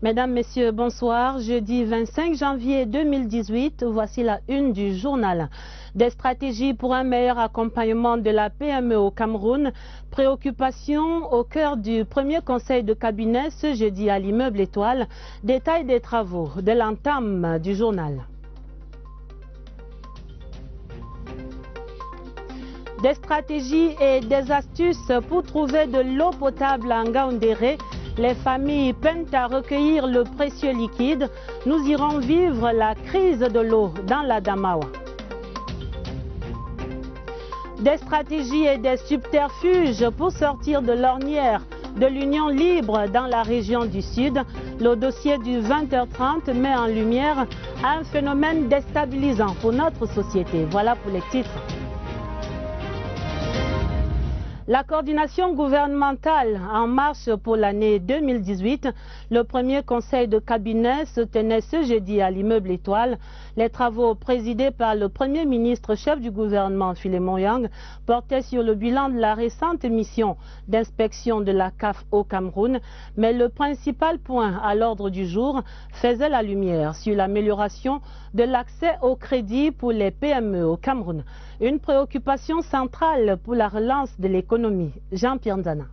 Mesdames, Messieurs, bonsoir. Jeudi 25 janvier 2018, voici la une du journal. Des stratégies pour un meilleur accompagnement de la PME au Cameroun. Préoccupation au cœur du premier conseil de cabinet ce jeudi à l'immeuble Étoile. Détail des travaux de l'entame du journal. Des stratégies et des astuces pour trouver de l'eau potable à Ngaoundéré. Les familles peinent à recueillir le précieux liquide. Nous irons vivre la crise de l'eau dans la Damawa. Des stratégies et des subterfuges pour sortir de l'ornière de l'Union libre dans la région du Sud. Le dossier du 20h30 met en lumière un phénomène déstabilisant pour notre société. Voilà pour les titres. La coordination gouvernementale en marche pour l'année 2018, le premier conseil de cabinet se tenait ce jeudi à l'immeuble Étoile. Les travaux présidés par le Premier ministre chef du gouvernement Philemon Yang portaient sur le bilan de la récente mission d'inspection de la CAF au Cameroun. Mais le principal point à l'ordre du jour faisait la lumière sur l'amélioration de l'accès au crédit pour les PME au Cameroun. Une préoccupation centrale pour la relance de l'économie. Jean-Pierre Nzana.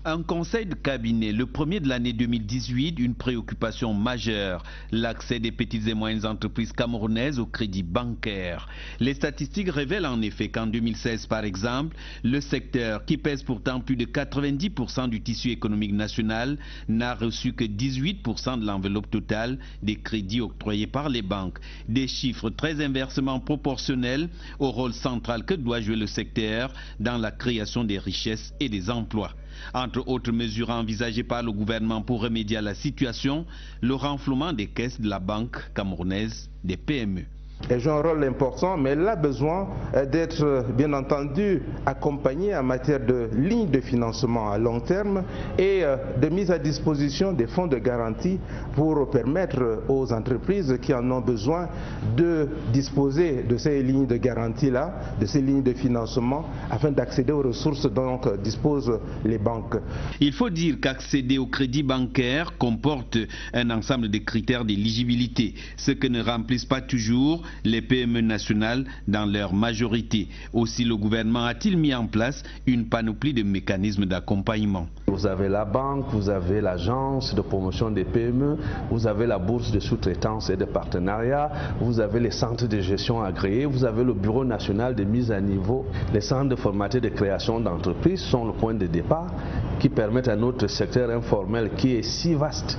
Un conseil de cabinet, le premier de l'année 2018, une préoccupation majeure, l'accès des petites et moyennes entreprises camerounaises au crédit bancaire. Les statistiques révèlent en effet qu'en 2016, par exemple, le secteur, qui pèse pourtant plus de 90% du tissu économique national, n'a reçu que 18% de l'enveloppe totale des crédits octroyés par les banques. Des chiffres très inversement proportionnels au rôle central que doit jouer le secteur dans la création des richesses et des emplois. Entre autres mesures envisagées par le gouvernement pour remédier à la situation, le renflouement des caisses de la Banque camerounaise des PME. Elle joue un rôle important, mais elle a besoin d'être, bien entendu, accompagnée en matière de lignes de financement à long terme et de mise à disposition des fonds de garantie pour permettre aux entreprises qui en ont besoin de disposer de ces lignes de garantie-là, de ces lignes de financement, afin d'accéder aux ressources dont disposent les banques. Il faut dire qu'accéder au crédit bancaire comporte un ensemble de critères d'éligibilité, ce que ne remplissent pas toujours les PME nationales dans leur majorité. Aussi, le gouvernement a-t-il mis en place une panoplie de mécanismes d'accompagnement. Vous avez la banque, vous avez l'agence de promotion des PME, vous avez la bourse de sous-traitance et de partenariat, vous avez les centres de gestion agréés, vous avez le bureau national de mise à niveau. Les centres de formation et de création d'entreprises sont le point de départ qui permettent à notre secteur informel qui est si vaste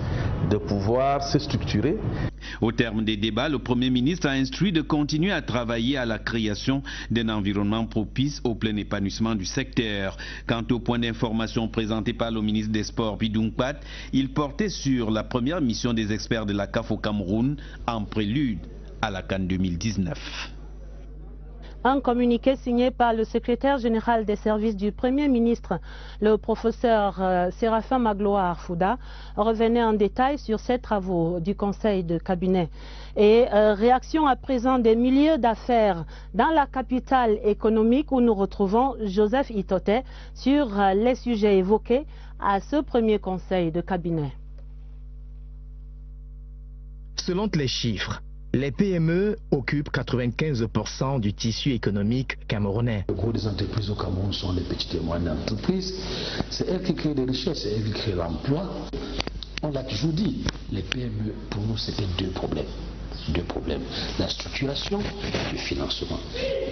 de pouvoir se structurer. Au terme des débats, le Premier ministre a instruit de continuer à travailler à la création d'un environnement propice au plein épanouissement du secteur. Quant au point d'information présenté par le ministre des Sports, Bidounkpat, il portait sur la première mission des experts de la CAF au Cameroun en prélude à la CAN 2019. Un communiqué signé par le secrétaire général des services du Premier ministre, le professeur Séraphin Magloire Fouda, revenait en détail sur ces travaux du conseil de cabinet. Et réaction à présent des milieux d'affaires dans la capitale économique où nous retrouvons Joseph Itoté sur les sujets évoqués à ce premier conseil de cabinet. Selon les chiffres, les PME occupent 95% du tissu économique camerounais. Le gros des entreprises au Cameroun sont les petites et moyennes entreprises. C'est elles qui créent des richesses, c'est elles qui créent l'emploi. On l'a toujours dit, les PME, pour nous, c'était deux problèmes. Deux problèmes. La structuration et le financement.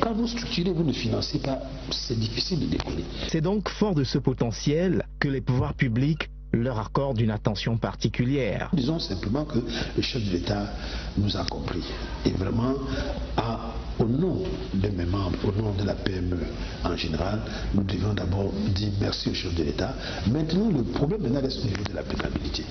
Quand vous structurez, vous ne financez pas, c'est difficile de décoller. C'est donc fort de ce potentiel que les pouvoirs publics leur accorde une attention particulière. Disons simplement que le chef de l'État nous a compris et vraiment au nom de mes membres, au nom de la PME en général, nous devions d'abord dire merci au chef de l'État. Maintenant, le problème reste au niveau de l'applicabilité.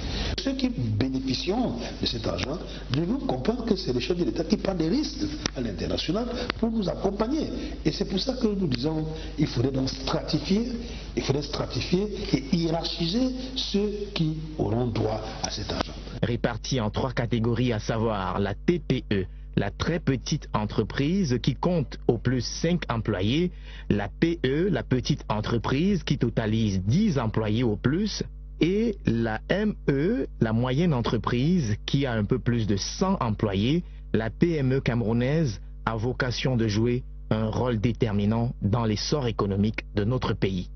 Ceux qui bénéficieront de cet argent devons comprendre que c'est le chef de l'État qui prend des risques à l'international pour nous accompagner. Et c'est pour ça que nous disons qu'il faudrait donc stratifier et hiérarchiser ceux qui auront droit à cet argent. Répartis en trois catégories, à savoir la TPE, la très petite entreprise qui compte au plus 5 employés, la PE, la petite entreprise qui totalise 10 employés au plus, et la ME, la moyenne entreprise, qui a un peu plus de 100 employés, la PME camerounaise a vocation de jouer un rôle déterminant dans l'essor économique de notre pays.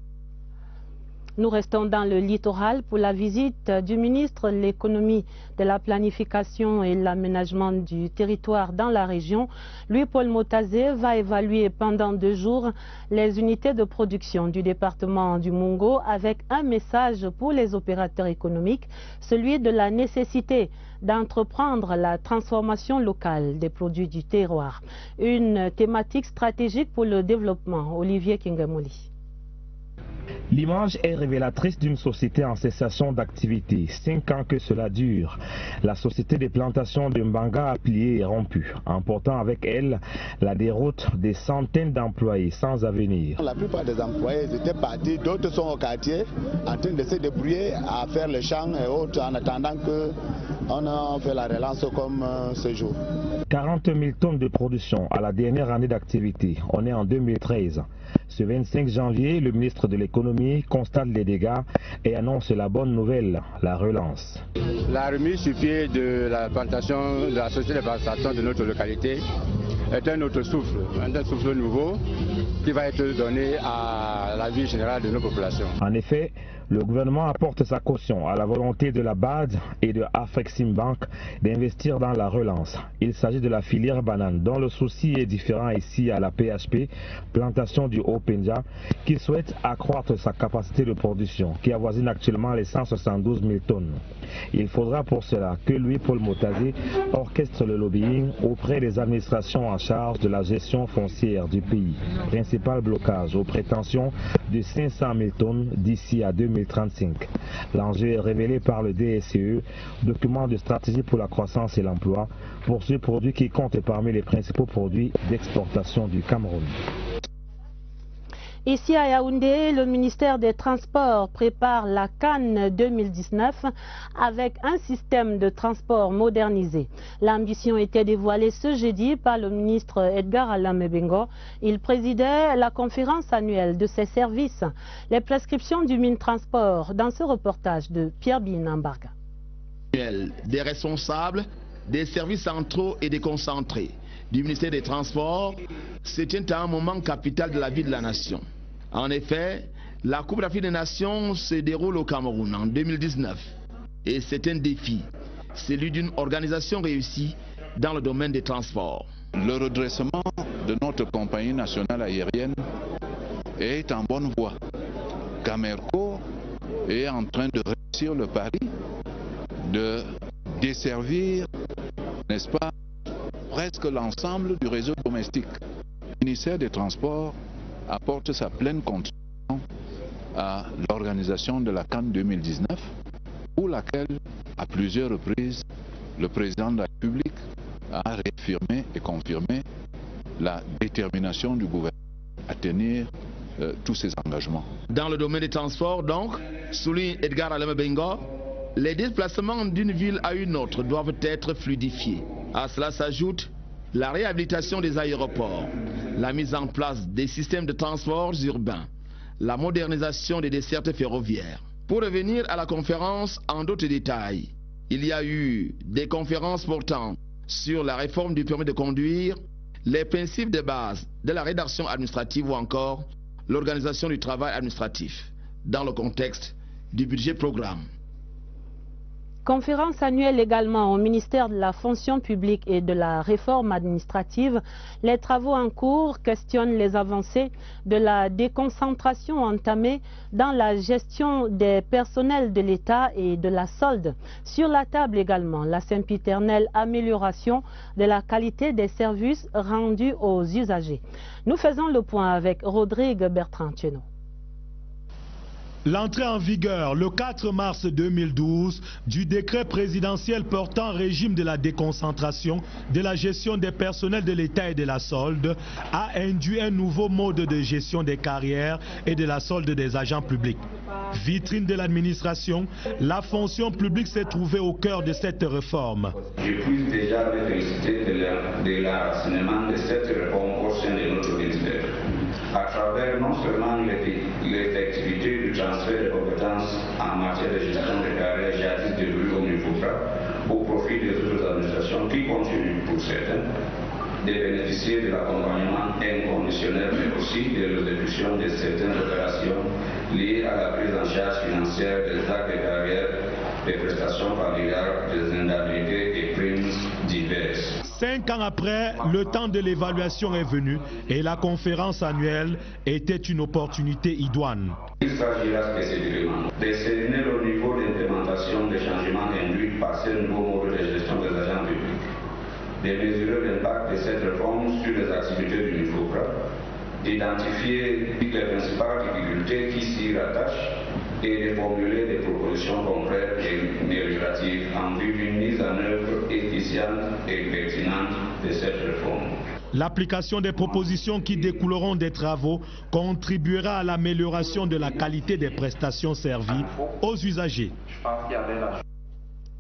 Nous restons dans le littoral pour la visite du ministre de l'économie, de la planification et l'aménagement du territoire dans la région. Louis-Paul Motazé va évaluer pendant 2 jours les unités de production du département du Mungo avec un message pour les opérateurs économiques, celui de la nécessité d'entreprendre la transformation locale des produits du terroir. Une thématique stratégique pour le développement. Olivier Kingamoli. L'image est révélatrice d'une société en cessation d'activité. 5 ans que cela dure. La société des plantations de Mbanga a plié et rompu, emportant avec elle la déroute des centaines d'employés sans avenir. La plupart des employés étaient partis, d'autres sont au quartier en train de se débrouiller à faire le champ et autres en attendant qu'on a fait la relance comme ce jour. 40 000 tonnes de production à la dernière année d'activité. On est en 2013. Ce 25 janvier, le ministre de l'économie constate les dégâts et annonce la bonne nouvelle, la relance. La remise sur pied de la plantation, de la société de plantation de notre localité est un autre souffle, un souffle nouveau qui va être donné à la vie générale de nos populations. En effet, le gouvernement apporte sa caution à la volonté de la BAD et de Afreximbank d'investir dans la relance. Il s'agit de la filière banane dont le souci est différent ici à la PHP, plantation du Haut-Pendja, qui souhaite accroître sa capacité de production qui avoisine actuellement les 172 000 tonnes. Il faudra pour cela que Louis-Paul Motazé orchestre le lobbying auprès des administrations en charge de la gestion foncière du pays. Principal blocage aux prétentions de 500 000 tonnes d'ici à 2035. L'enjeu est révélé par le DSCE, document de stratégie pour la croissance et l'emploi, pour ce produit qui compte parmi les principaux produits d'exportation du Cameroun. Ici à Yaoundé, le ministère des Transports prépare la Cannes 2019 avec un système de transport modernisé. L'ambition était dévoilée ce jeudi par le ministre Edgar Alain Mebengo. Il présidait la conférence annuelle de ses services. Les prescriptions du Minetransport dans ce reportage de Pierre Binambarga. Des responsables des services centraux et déconcentrés du ministère des Transports se tient à un moment capital de la vie de la nation. En effet, la Coupe d'Afrique des Nations se déroule au Cameroun en 2019 et c'est un défi, celui d'une organisation réussie dans le domaine des transports. Le redressement de notre compagnie nationale aérienne est en bonne voie. Camerco est en train de réussir le pari de desservir, n'est-ce pas, presque l'ensemble du réseau domestique. Le ministère des Transports apporte sa pleine contribution à l'organisation de la Cannes 2019, pour laquelle, à plusieurs reprises, le président de la République a réaffirmé et confirmé la détermination du gouvernement à tenir tous ses engagements. Dans le domaine des transports, donc, souligne Edgar Alain Mebengo, les déplacements d'une ville à une autre doivent être fluidifiés. À cela s'ajoute la réhabilitation des aéroports, la mise en place des systèmes de transports urbains, la modernisation des dessertes ferroviaires. Pour revenir à la conférence en d'autres détails, il y a eu des conférences portant sur la réforme du permis de conduire, les principes de base de la rédaction administrative ou encore l'organisation du travail administratif dans le contexte du budget programme. Conférence annuelle également au ministère de la fonction publique et de la réforme administrative. Les travaux en cours questionnent les avancées de la déconcentration entamée dans la gestion des personnels de l'État et de la solde. Sur la table également, la sempiternelle amélioration de la qualité des services rendus aux usagers. Nous faisons le point avec Rodrigue Bertrand-Tcheno. L'entrée en vigueur le 4 mars 2012 du décret présidentiel portant régime de la déconcentration de la gestion des personnels de l'État et de la solde a induit un nouveau mode de gestion des carrières et de la solde des agents publics. Vitrine de l'administration, la fonction publique s'est trouvée au cœur de cette réforme. Je puis déjà me féliciter de l'enracinement de cette réforme au sein de notre ministère. à travers non seulement l'effectivité du transfert de compétences en matière de gestion des carrières jadis dévolues au niveau au profit des autres administrations qui continuent pour certaines de bénéficier de l'accompagnement inconditionnel, mais aussi de l'exécution de certaines opérations liées à la prise en charge financière des actes de carrière, des prestations familiales, des indemnités et primes diverses. 5 ans après, le temps de l'évaluation est venu et la conférence annuelle était une opportunité idoine. Il s'agira spécifiquement de cerner le niveau d'implémentation des changements induits par ce nouveau mode de gestion des agents publics, de mesurer l'impact de cette réforme sur les activités du niveau CRA, d'identifier les principales difficultés qui s'y rattachent et de formuler des propositions concrètes et amélioratives en vue d'une mise en œuvre efficiente et pertinente de cette réforme. L'application des propositions qui découleront des travaux contribuera à l'amélioration de la qualité des prestations servies aux usagers.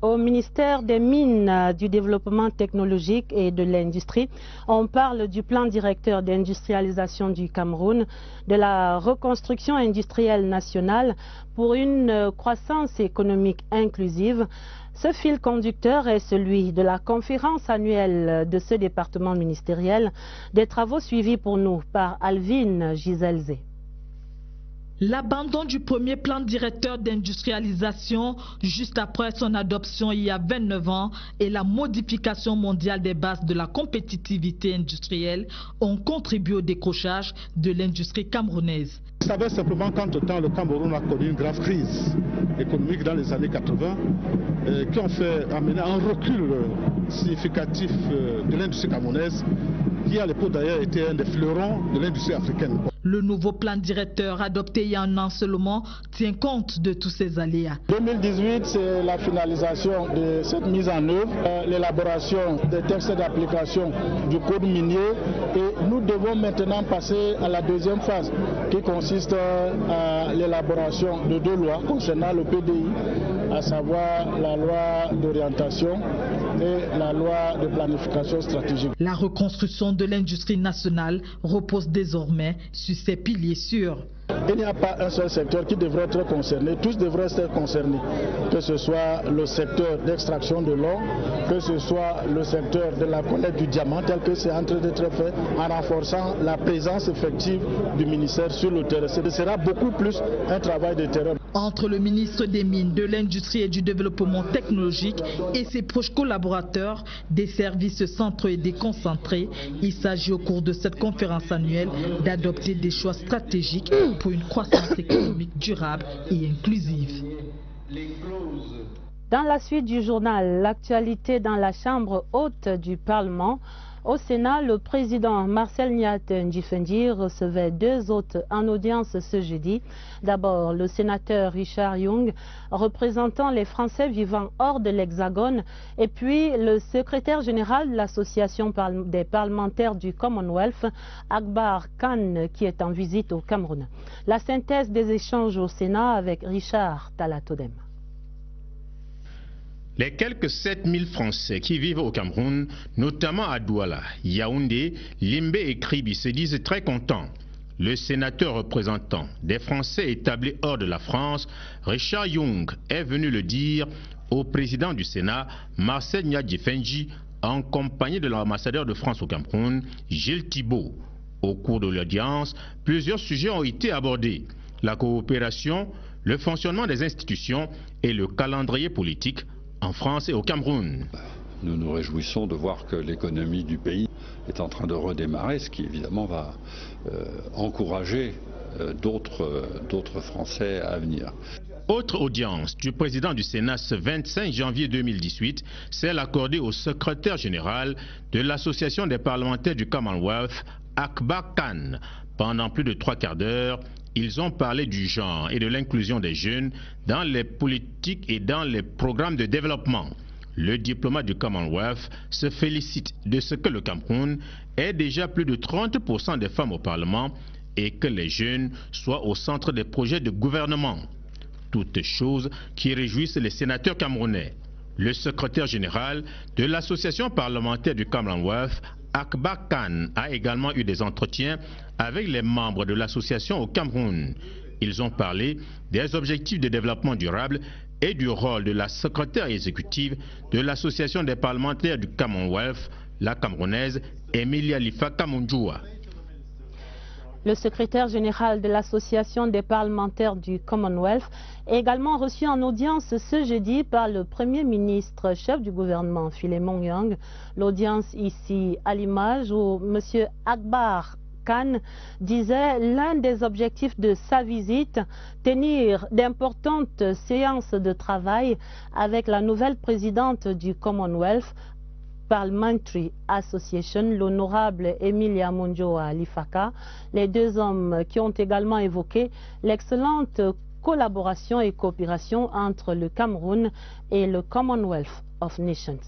Au ministère des Mines, du Développement technologique et de l'Industrie, on parle du plan directeur d'industrialisation du Cameroun, de la reconstruction industrielle nationale pour une croissance économique inclusive. Ce fil conducteur est celui de la conférence annuelle de ce département ministériel, des travaux suivis pour nous par Alvin Giselzé. L'abandon du premier plan directeur d'industrialisation juste après son adoption il y a 29 ans et la modification mondiale des bases de la compétitivité industrielle ont contribué au décrochage de l'industrie camerounaise. Vous savez simplement qu'entre-temps, le Cameroun a connu une grave crise économique dans les années 80 qui ont fait amener un recul significatif de l'industrie camerounaise qui à l'époque d'ailleurs était un des fleurons de l'industrie africaine. Le nouveau plan directeur adopté il y a un an seulement tient compte de tous ces aléas. 2018, c'est la finalisation de cette mise en œuvre, l'élaboration des textes d'application du code minier et nous devons maintenant passer à la deuxième phase qui consiste à l'élaboration de 2 lois concernant le PDI, à savoir la loi d'orientation et la loi de planification stratégique. La reconstruction de l'industrie nationale repose désormais sur ses piliers sûrs. Il n'y a pas un seul secteur qui devrait être concerné, tous devraient être concernés, que ce soit le secteur d'extraction de l'or, que ce soit le secteur de la collecte du diamant tel que c'est en train d'être fait, en renforçant la présence effective du ministère sur le terrain. Ce sera beaucoup plus un travail de terrain. Entre le ministre des Mines, de l'Industrie et du Développement technologique et ses proches collaborateurs, des services centraux et déconcentrés, il s'agit au cours de cette conférence annuelle d'adopter des choix stratégiques pour une croissance économique durable et inclusive. Dans la suite du journal, l'actualité dans la Chambre haute du Parlement. Au Sénat, le président Marcel Nyat-Ndjifendi recevait 2 hôtes en audience ce jeudi. D'abord, le sénateur Richard Young, représentant les Français vivant hors de l'Hexagone, et puis le secrétaire général de l'Association des parlementaires du Commonwealth, Akbar Khan, qui est en visite au Cameroun. La synthèse des échanges au Sénat avec Richard Talatodem. Les quelques 7000 Français qui vivent au Cameroun, notamment à Douala, Yaoundé, Limbé et Kribi, se disent très contents. Le sénateur représentant des Français établis hors de la France, Richard Young, est venu le dire au président du Sénat, Marcel Nyat-Ndjifendi, en compagnie de l'ambassadeur de France au Cameroun, Gilles Thibault. Au cours de l'audience, plusieurs sujets ont été abordés. La coopération, le fonctionnement des institutions et le calendrier politique en France et au Cameroun. Nous nous réjouissons de voir que l'économie du pays est en train de redémarrer, ce qui évidemment va encourager d'autres Français à venir. Autre audience du président du Sénat ce 25 janvier 2018, celle accordée au secrétaire général de l'Association des parlementaires du Commonwealth, Akbar Khan. Pendant plus de 3 quarts d'heure, ils ont parlé du genre et de l'inclusion des jeunes dans les politiques et dans les programmes de développement. Le diplomate du Commonwealth se félicite de ce que le Cameroun ait déjà plus de 30% des femmes au Parlement et que les jeunes soient au centre des projets de gouvernement. Toutes choses qui réjouissent les sénateurs camerounais. Le secrétaire général de l'Association parlementaire du Commonwealth, Akbar Khan a également eu des entretiens avec les membres de l'association au Cameroun. Ils ont parlé des objectifs de développement durable et du rôle de la secrétaire exécutive de l'association des parlementaires du Commonwealth, la camerounaise Emilia Lifaka Munjua. Le secrétaire général de l'association des parlementaires du Commonwealth est également reçu en audience ce jeudi par le Premier ministre, chef du gouvernement, Philemon Yang. L'audience ici à l'image où M. Akbar Khan disait l'un des objectifs de sa visite, tenir d'importantes séances de travail avec la nouvelle présidente du Commonwealth Parliamentary Association, l'honorable Emilia Munjua Lifaka, les deux hommes qui ont également évoqué l'excellente collaboration et coopération entre le Cameroun et le Commonwealth of Nations.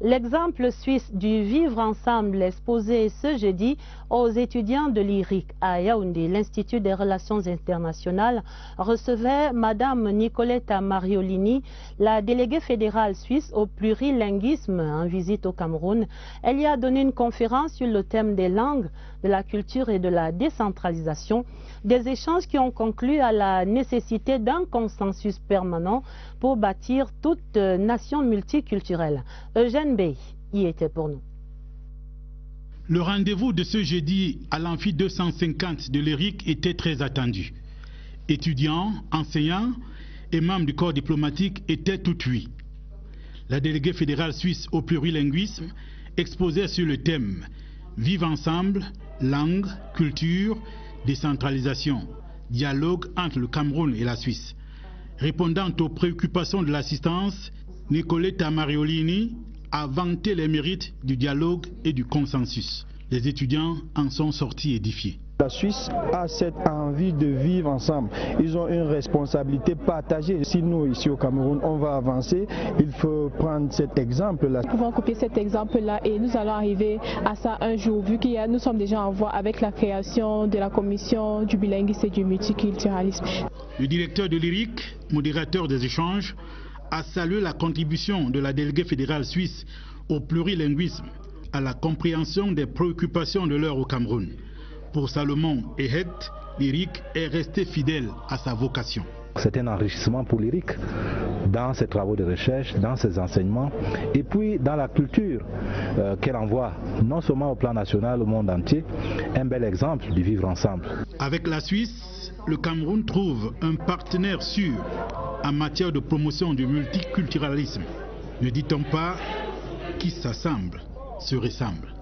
L'exemple suisse du vivre ensemble exposé ce jeudi aux étudiants de l'IRIC à Yaoundé, l'Institut des relations internationales, recevait Madame Nicoletta Mariolini, la déléguée fédérale suisse au plurilinguisme en visite au Cameroun. Elle y a donné une conférence sur le thème des langues, de la culture et de la décentralisation, des échanges qui ont conclu à la nécessité d'un consensus permanent pour bâtir toute nation multiculturelle. Eugène Bey y était pour nous. Le rendez-vous de ce jeudi à l'amphi 250 de l'ERIC était très attendu. Étudiants, enseignants et membres du corps diplomatique étaient tout oui. La déléguée fédérale suisse au plurilinguisme exposait sur le thème « Vivre ensemble, langue, culture, décentralisation, dialogue entre le Cameroun et la Suisse ». Répondant aux préoccupations de l'assistance, Nicoletta Mariolini a vanté les mérites du dialogue et du consensus. Les étudiants en sont sortis édifiés. La Suisse a cette envie de vivre ensemble. Ils ont une responsabilité partagée. Si nous, ici au Cameroun, on va avancer, il faut prendre cet exemple-là. Nous pouvons copier cet exemple-là et nous allons arriver à ça un jour, vu que nous sommes déjà en voie avec la création de la commission du bilinguisme et du multiculturalisme. Le directeur de l'IRIC, modérateur des échanges, a salué la contribution de la déléguée fédérale suisse au plurilinguisme, à la compréhension des préoccupations de l'heure au Cameroun. Pour Salomon Ehed, l'IRIC est resté fidèle à sa vocation. C'est un enrichissement pour l'IRIC dans ses travaux de recherche, dans ses enseignements et puis dans la culture qu'elle envoie non seulement au plan national, au monde entier, un bel exemple du vivre ensemble. Avec la Suisse, le Cameroun trouve un partenaire sûr en matière de promotion du multiculturalisme. Ne dit-on pas qui s'assemble se ressemble.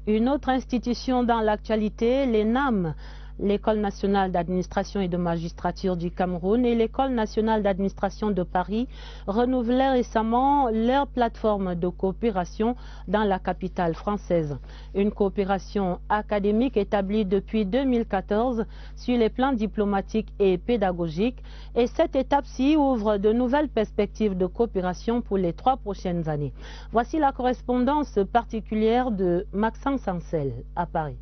Une autre institution dans l'actualité, l'ENAM, l'École nationale d'administration et de magistrature du Cameroun et l'École nationale d'administration de Paris renouvelaient récemment leur plateforme de coopération dans la capitale française. Une coopération académique établie depuis 2014 sur les plans diplomatiques et pédagogiques. Et cette étape-ci ouvre de nouvelles perspectives de coopération pour les 3 prochaines années. Voici la correspondance particulière de Maxence Ancel à Paris.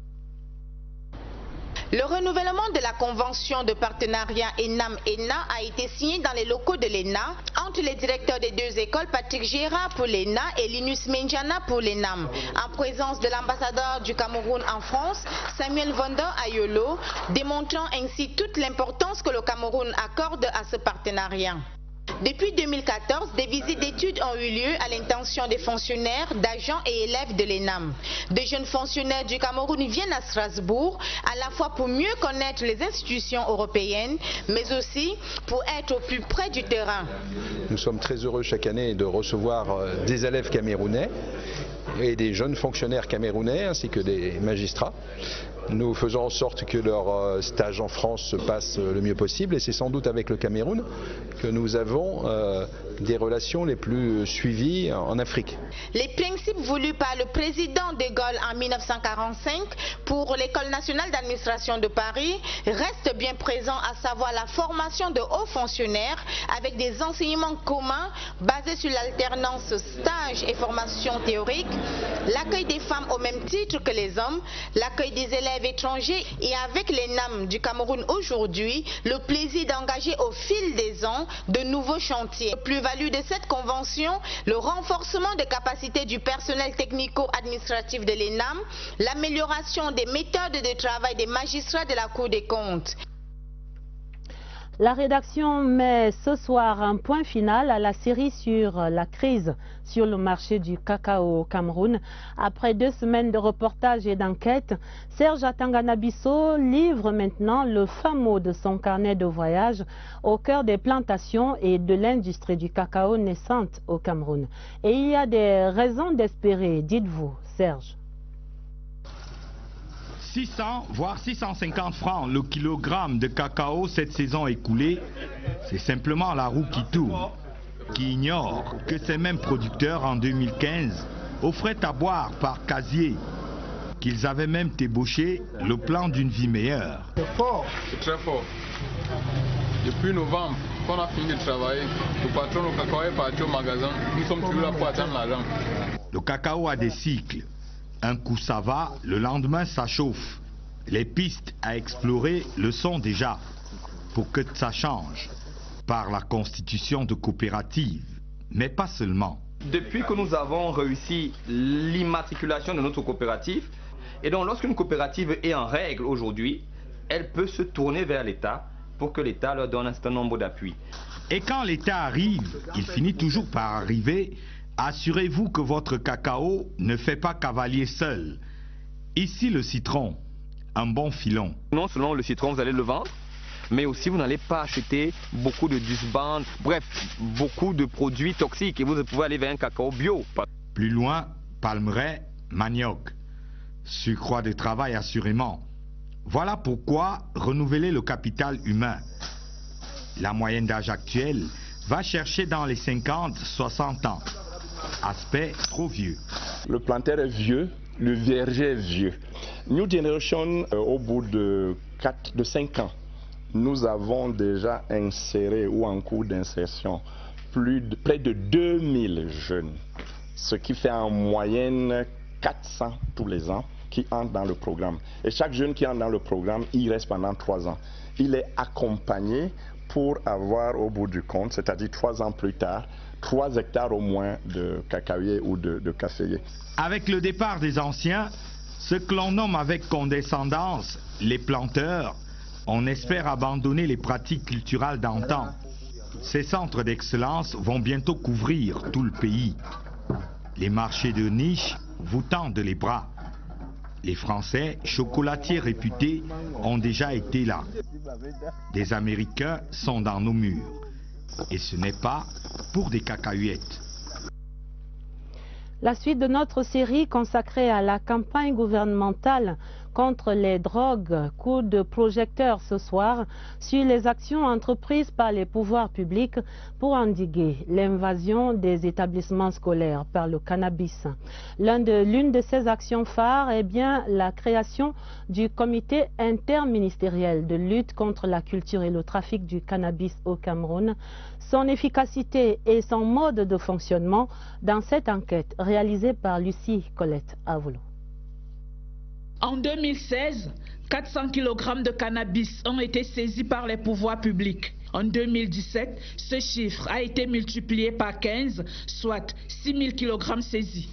Le renouvellement de la convention de partenariat ENAM-ENA a été signé dans les locaux de l'ENA entre les directeurs des deux écoles, Patrick Gérard pour l'ENA et Linus Menjana pour l'ENAM, en présence de l'ambassadeur du Cameroun en France, Samuel Vondo Ayolo, démontrant ainsi toute l'importance que le Cameroun accorde à ce partenariat. Depuis 2014, des visites d'études ont eu lieu à l'intention des fonctionnaires, d'agents et élèves de l'ENAM. De jeunes fonctionnaires du Cameroun viennent à Strasbourg, à la fois pour mieux connaître les institutions européennes, mais aussi pour être au plus près du terrain. Nous sommes très heureux chaque année de recevoir des élèves camerounais et des jeunes fonctionnaires camerounais ainsi que des magistrats. Nous faisons en sorte que leur stage en France se passe le mieux possible et c'est sans doute avec le Cameroun que nous avons des relations les plus suivies en Afrique. Les principes voulus par le président de Gaulle en 1945 pour l'École nationale d'administration de Paris restent bien présents, à savoir la formation de hauts fonctionnaires avec des enseignements communs basés sur l'alternance stage et formation théorique, L'accueil des femmes au même titre que les hommes, l'accueil des élèves étrangers et avec les NAM du Cameroun aujourd'hui, le plaisir d'engager au fil des ans de nouveaux chantiers. Plus-value de cette convention, le renforcement des capacités du personnel technico-administratif de l'ENAM, l'amélioration des méthodes de travail des magistrats de la Cour des comptes. La rédaction met ce soir un point final à la série sur la crise sur le marché du cacao au Cameroun. Après 2 semaines de reportages et d'enquêtes, Serge Atangana-Bissot livre maintenant le fin mot de son carnet de voyage au cœur des plantations et de l'industrie du cacao naissante au Cameroun. Et il y a des raisons d'espérer, dites-vous, Serge. 600 voire 650 francs le kilogramme de cacao cette saison écoulée, c'est simplement la roue qui tourne, qui ignore que ces mêmes producteurs en 2015 offraient à boire par casier, qu'ils avaient même débauché le plan d'une vie meilleure. C'est fort. C'est très fort. Depuis novembre, qu'on a fini de travailler, le patron du cacao est parti au magasin, nous sommes toujours là pour attendre l'argent. Le cacao a des cycles. Un coup ça va, le lendemain ça chauffe. Les pistes à explorer le sont déjà, pour que ça change, par la constitution de coopératives, mais pas seulement. Depuis que nous avons réussi l'immatriculation de notre coopérative, et donc lorsqu'une coopérative est en règle aujourd'hui, elle peut se tourner vers l'État pour que l'État leur donne un certain nombre d'appuis. Et quand l'État arrive, il finit toujours par arriver. Assurez-vous que votre cacao ne fait pas cavalier seul. Ici, le citron, un bon filon. Non seulement le citron, vous allez le vendre, mais aussi vous n'allez pas acheter beaucoup de disband, bref, beaucoup de produits toxiques et vous pouvez aller vers un cacao bio. Plus loin, palmeraie, manioc. Surcroît de travail assurément. Voilà pourquoi renouveler le capital humain. La moyenne d'âge actuelle va chercher dans les 50-60 ans. Aspect trop vieux. Le planteur est vieux, le verger est vieux. New Generation, au bout de 5 ans, nous avons déjà inséré ou en cours d'insertion près de 2000 jeunes, ce qui fait en moyenne 400 tous les ans qui entrent dans le programme. Et chaque jeune qui entre dans le programme, il reste pendant 3 ans. Il est accompagné pour avoir au bout du compte, c'est-à-dire 3 ans plus tard, 3 hectares au moins de cacaoyers ou de caféiers. Avec le départ des anciens, ce que l'on nomme avec condescendance les planteurs, on espère abandonner les pratiques culturelles d'antan. Ces centres d'excellence vont bientôt couvrir tout le pays. Les marchés de niche vous tendent les bras. Les Français, chocolatiers réputés, ont déjà été là. Des Américains sont dans nos murs. Et ce n'est pas pour des cacahuètes. La suite de notre série consacrée à la campagne gouvernementale contre les drogues, coup de projecteur ce soir sur les actions entreprises par les pouvoirs publics pour endiguer l'invasion des établissements scolaires par le cannabis. L'une de ces actions phares est bien la création du comité interministériel de lutte contre la culture et le trafic du cannabis au Cameroun. Son efficacité et son mode de fonctionnement dans cette enquête réalisée par Lucie Colette Avolo. En 2016, 400 kg de cannabis ont été saisis par les pouvoirs publics. En 2017, ce chiffre a été multiplié par 15, soit 6 000 kg saisis.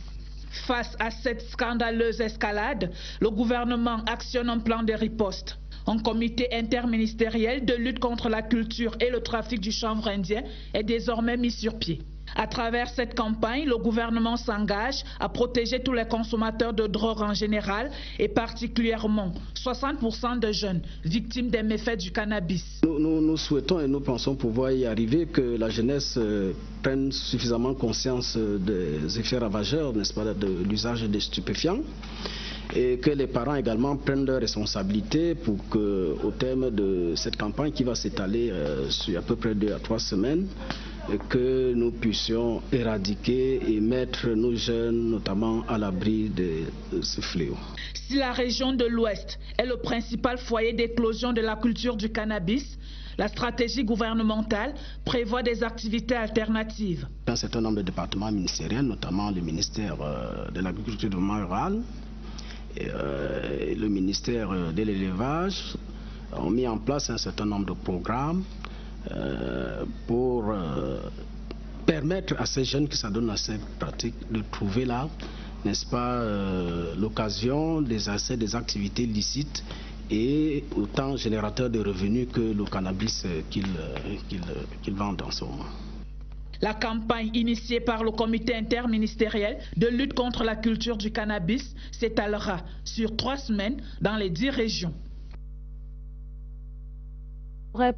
Face à cette scandaleuse escalade, le gouvernement actionne un plan de riposte. Un comité interministériel de lutte contre la culture et le trafic du chanvre indien est désormais mis sur pied. À travers cette campagne, le gouvernement s'engage à protéger tous les consommateurs de drogue en général et particulièrement 60% de jeunes victimes des méfaits du cannabis. Nous souhaitons et nous pensons pouvoir y arriver, que la jeunesse prenne suffisamment conscience des effets ravageurs, n'est-ce pas, de l'usage des stupéfiants, et que les parents également prennent leurs responsabilités pour que, au terme de cette campagne qui va s'étaler sur à peu près 2 à 3 semaines, que nous puissions éradiquer et mettre nos jeunes notamment à l'abri de ce fléau. Si la région de l'Ouest est le principal foyer d'éclosion de la culture du cannabis, La stratégie gouvernementale prévoit des activités alternatives. Un certain nombre de départements ministériels, notamment le ministère de l'Agriculture et du Développement rural et le ministère de l'Élevage, ont mis en place un certain nombre de programmes pour permettre à ces jeunes qui s'adonnent à cette pratique de trouver là, n'est-ce pas, l'occasion d'exercer des activités licites et autant générateurs de revenus que le cannabis qu'ils vendent en ce moment. La campagne initiée par le comité interministériel de lutte contre la culture du cannabis s'étalera sur 3 semaines dans les 10 régions.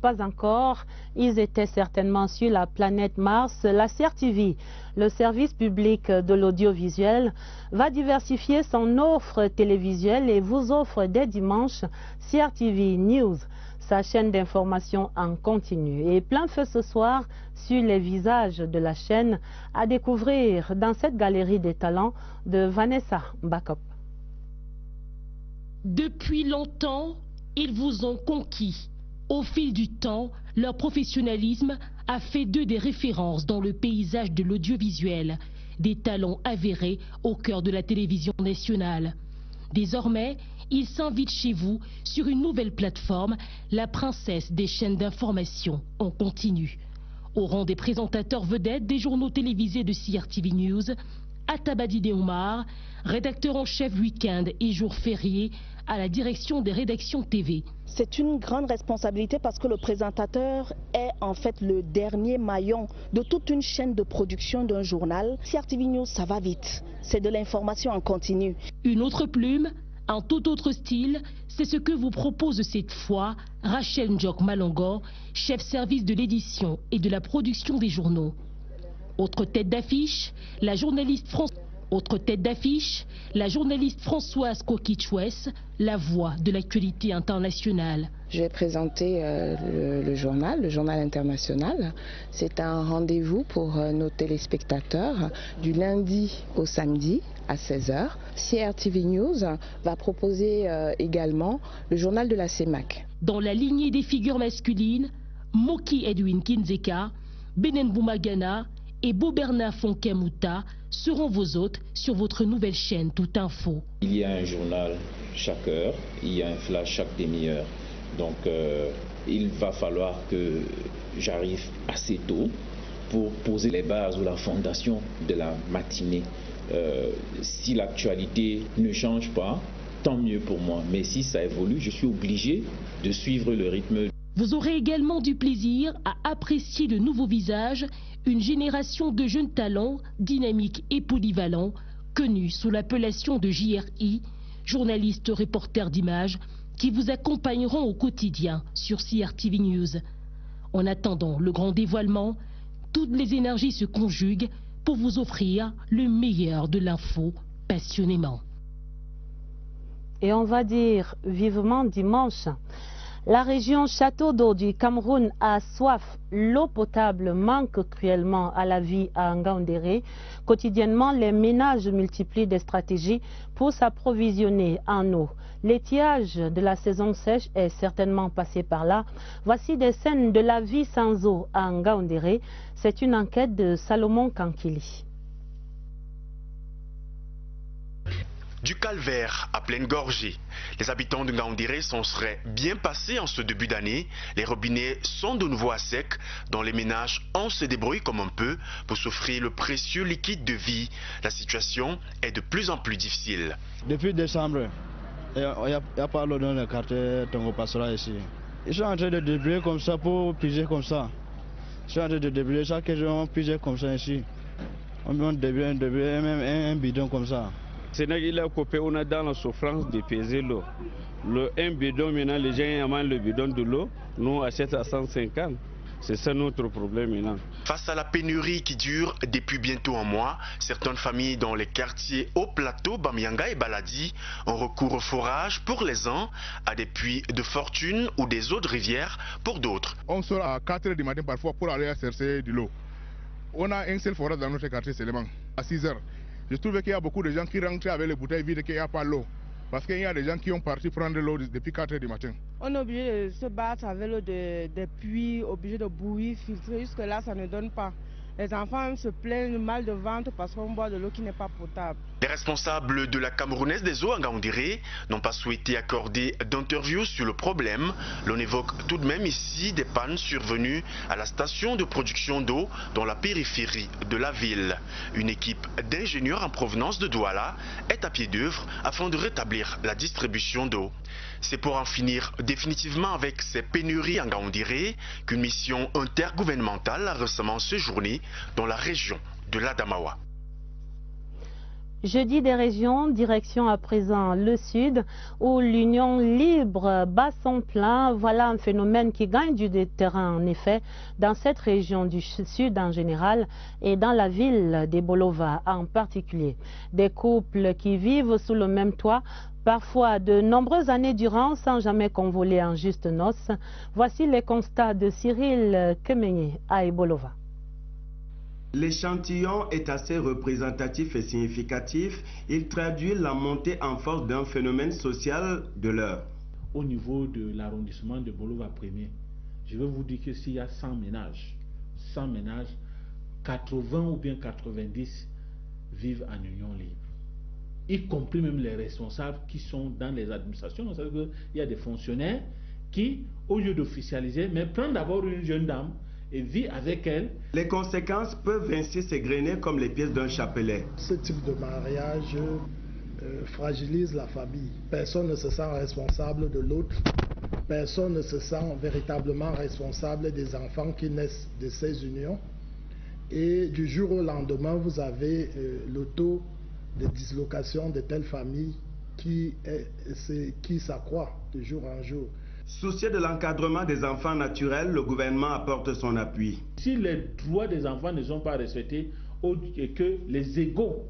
Pas encore, ils étaient certainement sur la planète Mars. La CRTV, le service public de l'audiovisuel, va diversifier son offre télévisuelle et vous offre dès dimanche CRTV News, sa chaîne d'information en continu. Et plein feu ce soir sur les visages de la chaîne à découvrir dans cette galerie des talents de Vanessa Mbakop. Depuis longtemps, ils vous ont conquis. Au fil du temps, leur professionnalisme a fait d'eux des références dans le paysage de l'audiovisuel, des talents avérés au cœur de la télévision nationale. Désormais, ils s'invitent chez vous sur une nouvelle plateforme, la princesse des chaînes d'information en continu. Au rang des présentateurs vedettes des journaux télévisés de CRTV News, Atabadine Omar, rédacteur en chef week-end et jours fériés à la direction des rédactions TV. C'est une grande responsabilité parce que le présentateur est en fait le dernier maillon de toute une chaîne de production d'un journal. CRTV News, ça va vite. C'est de l'information en continu. Une autre plume, un tout autre style, c'est ce que vous propose cette fois Rachel Njok Malongo, chef service de l'édition et de la production des journaux. Autre tête d'affiche, la journaliste Françoise Kokichwes, la voix de l'actualité internationale. Je vais présenter le journal international. C'est un rendez-vous pour nos téléspectateurs du lundi au samedi à 16h. CRTV News va proposer également le journal de la CEMAC. Dans la lignée des figures masculines, Moki Edwin Kinzeka, Benen Boumagana et Boberna Fonkemuta seront vos hôtes sur votre nouvelle chaîne Tout Info. Il y a un journal chaque heure, il y a un flash chaque demi-heure. Donc il va falloir que j'arrive assez tôt pour poser les bases ou la fondation de la matinée. Si l'actualité ne change pas, tant mieux pour moi. Mais si ça évolue, je suis obligé de suivre le rythme. Vous aurez également du plaisir à apprécier de nouveaux visages, une génération de jeunes talents, dynamiques et polyvalents, connus sous l'appellation de JRI, journalistes reporters d'images, qui vous accompagneront au quotidien sur CRTV News. En attendant le grand dévoilement, toutes les énergies se conjuguent pour vous offrir le meilleur de l'info passionnément. Et on va dire vivement dimanche. La région Château d'eau du Cameroun a soif. L'eau potable manque cruellement à la vie à Ngaoundéré. Quotidiennement, les ménages multiplient des stratégies pour s'approvisionner en eau. L'étiage de la saison sèche est certainement passé par là. Voici des scènes de la vie sans eau à Ngaoundéré. C'est une enquête de Salomon Kankili. Du calvaire à pleine gorgée. Les habitants de Ngaoundéré s'en seraient bien passés en ce début d'année. Les robinets sont de nouveau à sec. Dans les ménages, on se débrouille comme on peut pour s'offrir le précieux liquide de vie. La situation est de plus en plus difficile. Depuis décembre, il n'y a pas l'eau dans le quartier Tongo Passera ici. Ils sont en train de débrouiller comme ça pour piger comme ça. Ils sont en train de débrouiller ça qu'ils ont pigé comme ça ici. On débrouille même un bidon comme ça. Sénégal a coupé, on a dans la souffrance de peser l'eau. Un bidon, maintenant les gens amènent le bidon de l'eau, nous achètons à 150. C'est ça notre problème maintenant. Face à la pénurie qui dure depuis bientôt un mois, certaines familles dans les quartiers Haut Plateau, Bamianga et Baladi ont recours au forage pour les uns, à des puits de fortune ou des eaux de rivière pour d'autres. On sort à 4 h du matin parfois pour aller chercher de l'eau. On a un seul forage dans notre quartier seulement, à 6 h. Je trouve qu'il y a beaucoup de gens qui rentrent avec les bouteilles vides et qu'il n'y a pas l'eau. Parce qu'il y a des gens qui ont parti prendre l'eau depuis 4 h du matin. On est obligé de se battre avec l'eau des puits, obligé de bouillir, filtrer. Jusque là, ça ne donne pas. Les enfants se plaignent mal de ventre parce qu'on boit de l'eau qui n'est pas potable. Les responsables de la Camerounaise des eaux à Ngaoundéré n'ont pas souhaité accorder d'interview sur le problème. L'on évoque tout de même ici des pannes survenues à la station de production d'eau dans la périphérie de la ville. Une équipe d'ingénieurs en provenance de Douala est à pied d'œuvre afin de rétablir la distribution d'eau. C'est pour en finir définitivement avec ces pénuries en Ngaoundéré qu'une mission intergouvernementale a récemment séjourné dans la région de l'Adamawa. Jeudi des régions, direction à présent le sud, où l'Union libre bat son plein. Voilà un phénomène qui gagne du terrain en effet dans cette région du sud en général et dans la ville des Bolova en particulier. Des couples qui vivent sous le même toit, parfois de nombreuses années durant sans jamais convoler en juste noces. Voici les constats de Cyril Kemenye à Bolova. L'échantillon est assez représentatif et significatif. Il traduit la montée en force d'un phénomène social de l'heure. Au niveau de l'arrondissement de Bolova 1er, je vais vous dire que s'il y a 100 ménages, 80 ou bien 90 vivent en union libre. Y compris même les responsables qui sont dans les administrations. Donc, ça veut dire qu'il y a des fonctionnaires qui, au lieu d'officialiser, mais prennent d'abord une jeune dame et vit avec elle. Les conséquences peuvent ainsi s'égrener comme les pièces d'un chapelet. Ce type de mariage fragilise la famille. Personne ne se sent responsable de l'autre. Personne ne se sent véritablement responsable des enfants qui naissent de ces unions. Et du jour au lendemain, vous avez le taux de dislocation de telles familles qui s'accroît de jour en jour. Soucieux de l'encadrement des enfants naturels, le gouvernement apporte son appui. Si les droits des enfants ne sont pas respectés et que les égaux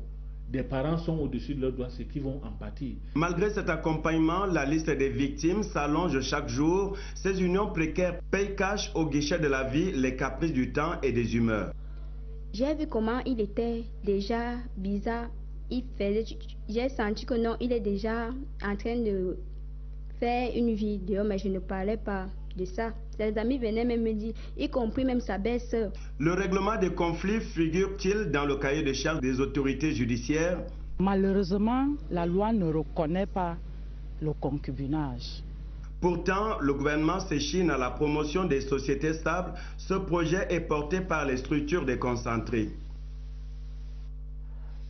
des parents sont au-dessus de leurs droits, c'est qu'ils vont en pâtir. Malgré cet accompagnement, la liste des victimes s'allonge chaque jour. Ces unions précaires payent cash au guichet de la vie les caprices du temps et des humeurs. J'ai vu comment il était déjà bizarre. J'ai senti que non, il est déjà en train de faire une vie dehors, mais je ne parlais pas de ça. Ses amis venaient même me dire, y compris même sa belle-sœur. Le règlement des conflits figure-t-il dans le cahier de charges des autorités judiciaires? Malheureusement, la loi ne reconnaît pas le concubinage. Pourtant, le gouvernement s'échine à la promotion des sociétés stables. Ce projet est porté par les structures déconcentrées.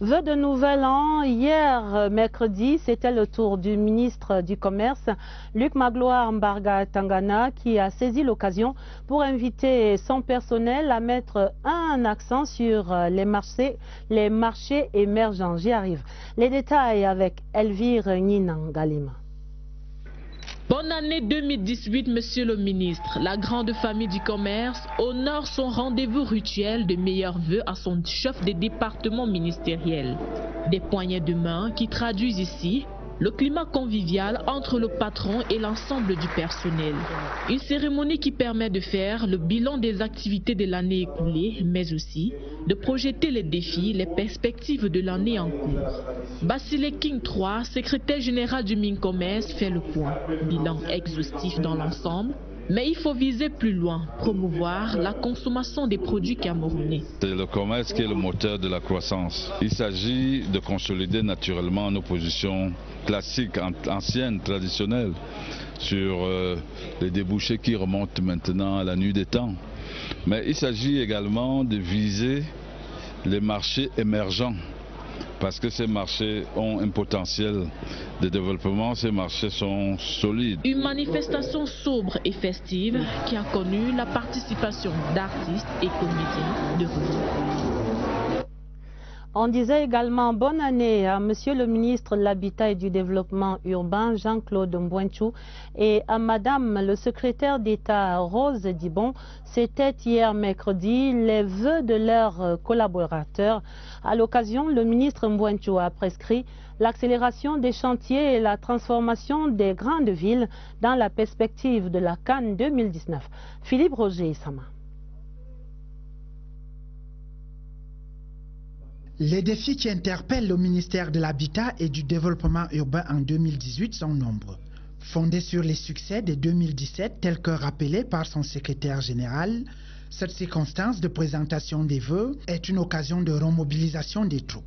Vœux de nouvel an, hier mercredi, c'était le tour du ministre du Commerce, Luc Magloire Mbarga Tangana, qui a saisi l'occasion pour inviter son personnel à mettre un accent sur les marchés émergents. J'y arrive. Les détails avec Elvire Ninan Galima. Bonne année 2018, monsieur le ministre. La grande famille du commerce honore son rendez-vous rituel de meilleurs vœux à son chef des départements ministériels. Des poignées de main qui traduisent ici le climat convivial entre le patron et l'ensemble du personnel. Une cérémonie qui permet de faire le bilan des activités de l'année écoulée, mais aussi de projeter les défis, les perspectives de l'année en cours. Basile King III, secrétaire général du MINCOMERCE, fait le point. Bilan exhaustif dans l'ensemble, mais il faut viser plus loin, promouvoir la consommation des produits camerounais. C'est le commerce qui est le moteur de la croissance. Il s'agit de consolider naturellement nos positions classiques, anciennes, traditionnelles, sur les débouchés qui remontent maintenant à la nuit des temps. Mais il s'agit également de viser les marchés émergents, parce que ces marchés ont un potentiel de développement, ces marchés sont solides. Une manifestation sobre et festive qui a connu la participation d'artistes et comédiens de renom. On disait également bonne année à Monsieur le ministre de l'Habitat et du Développement urbain, Jean-Claude Mbouenchou, et à Madame le secrétaire d'État Rose Dibon. C'était hier mercredi les vœux de leurs collaborateurs. À l'occasion, le ministre Mbouenchou a prescrit l'accélération des chantiers et la transformation des grandes villes dans la perspective de la CAN 2019. Philippe Roger Sama. Les défis qui interpellent le ministère de l'Habitat et du Développement urbain en 2018 sont nombreux. Fondés sur les succès de 2017 tels que rappelés par son secrétaire général, cette circonstance de présentation des vœux est une occasion de remobilisation des troupes.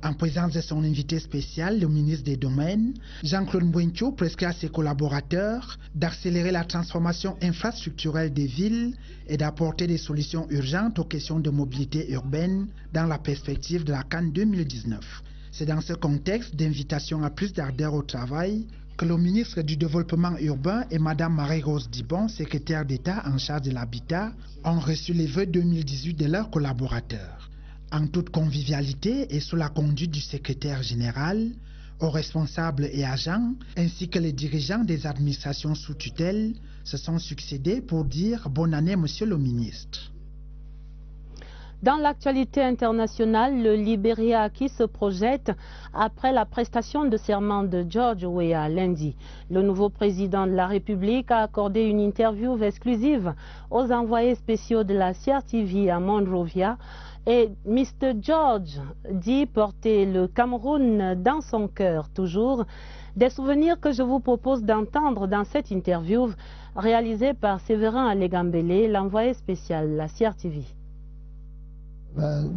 En présence de son invité spécial, le ministre des Domaines, Jean-Claude Mbouencho prescrit à ses collaborateurs d'accélérer la transformation infrastructurelle des villes et d'apporter des solutions urgentes aux questions de mobilité urbaine dans la perspective de la CAN 2019. C'est dans ce contexte d'invitation à plus d'ardeur au travail que le ministre du Développement urbain et Mme Marie-Rose Dibon, secrétaire d'État en charge de l'habitat, ont reçu les vœux 2018 de leurs collaborateurs. En toute convivialité et sous la conduite du secrétaire général, aux responsables et agents, ainsi que les dirigeants des administrations sous tutelle, se sont succédés pour dire « Bonne année, Monsieur le ministre ». Dans l'actualité internationale, le Libéria qui se projette après la prestation de serment de George Weah lundi. Le nouveau président de la République a accordé une interview exclusive aux envoyés spéciaux de la CRTV à Monrovia et Mr. George dit porter le Cameroun dans son cœur toujours. Des souvenirs que je vous propose d'entendre dans cette interview réalisée par Séverin Alégambélé, l'envoyé spécial de la CRTV.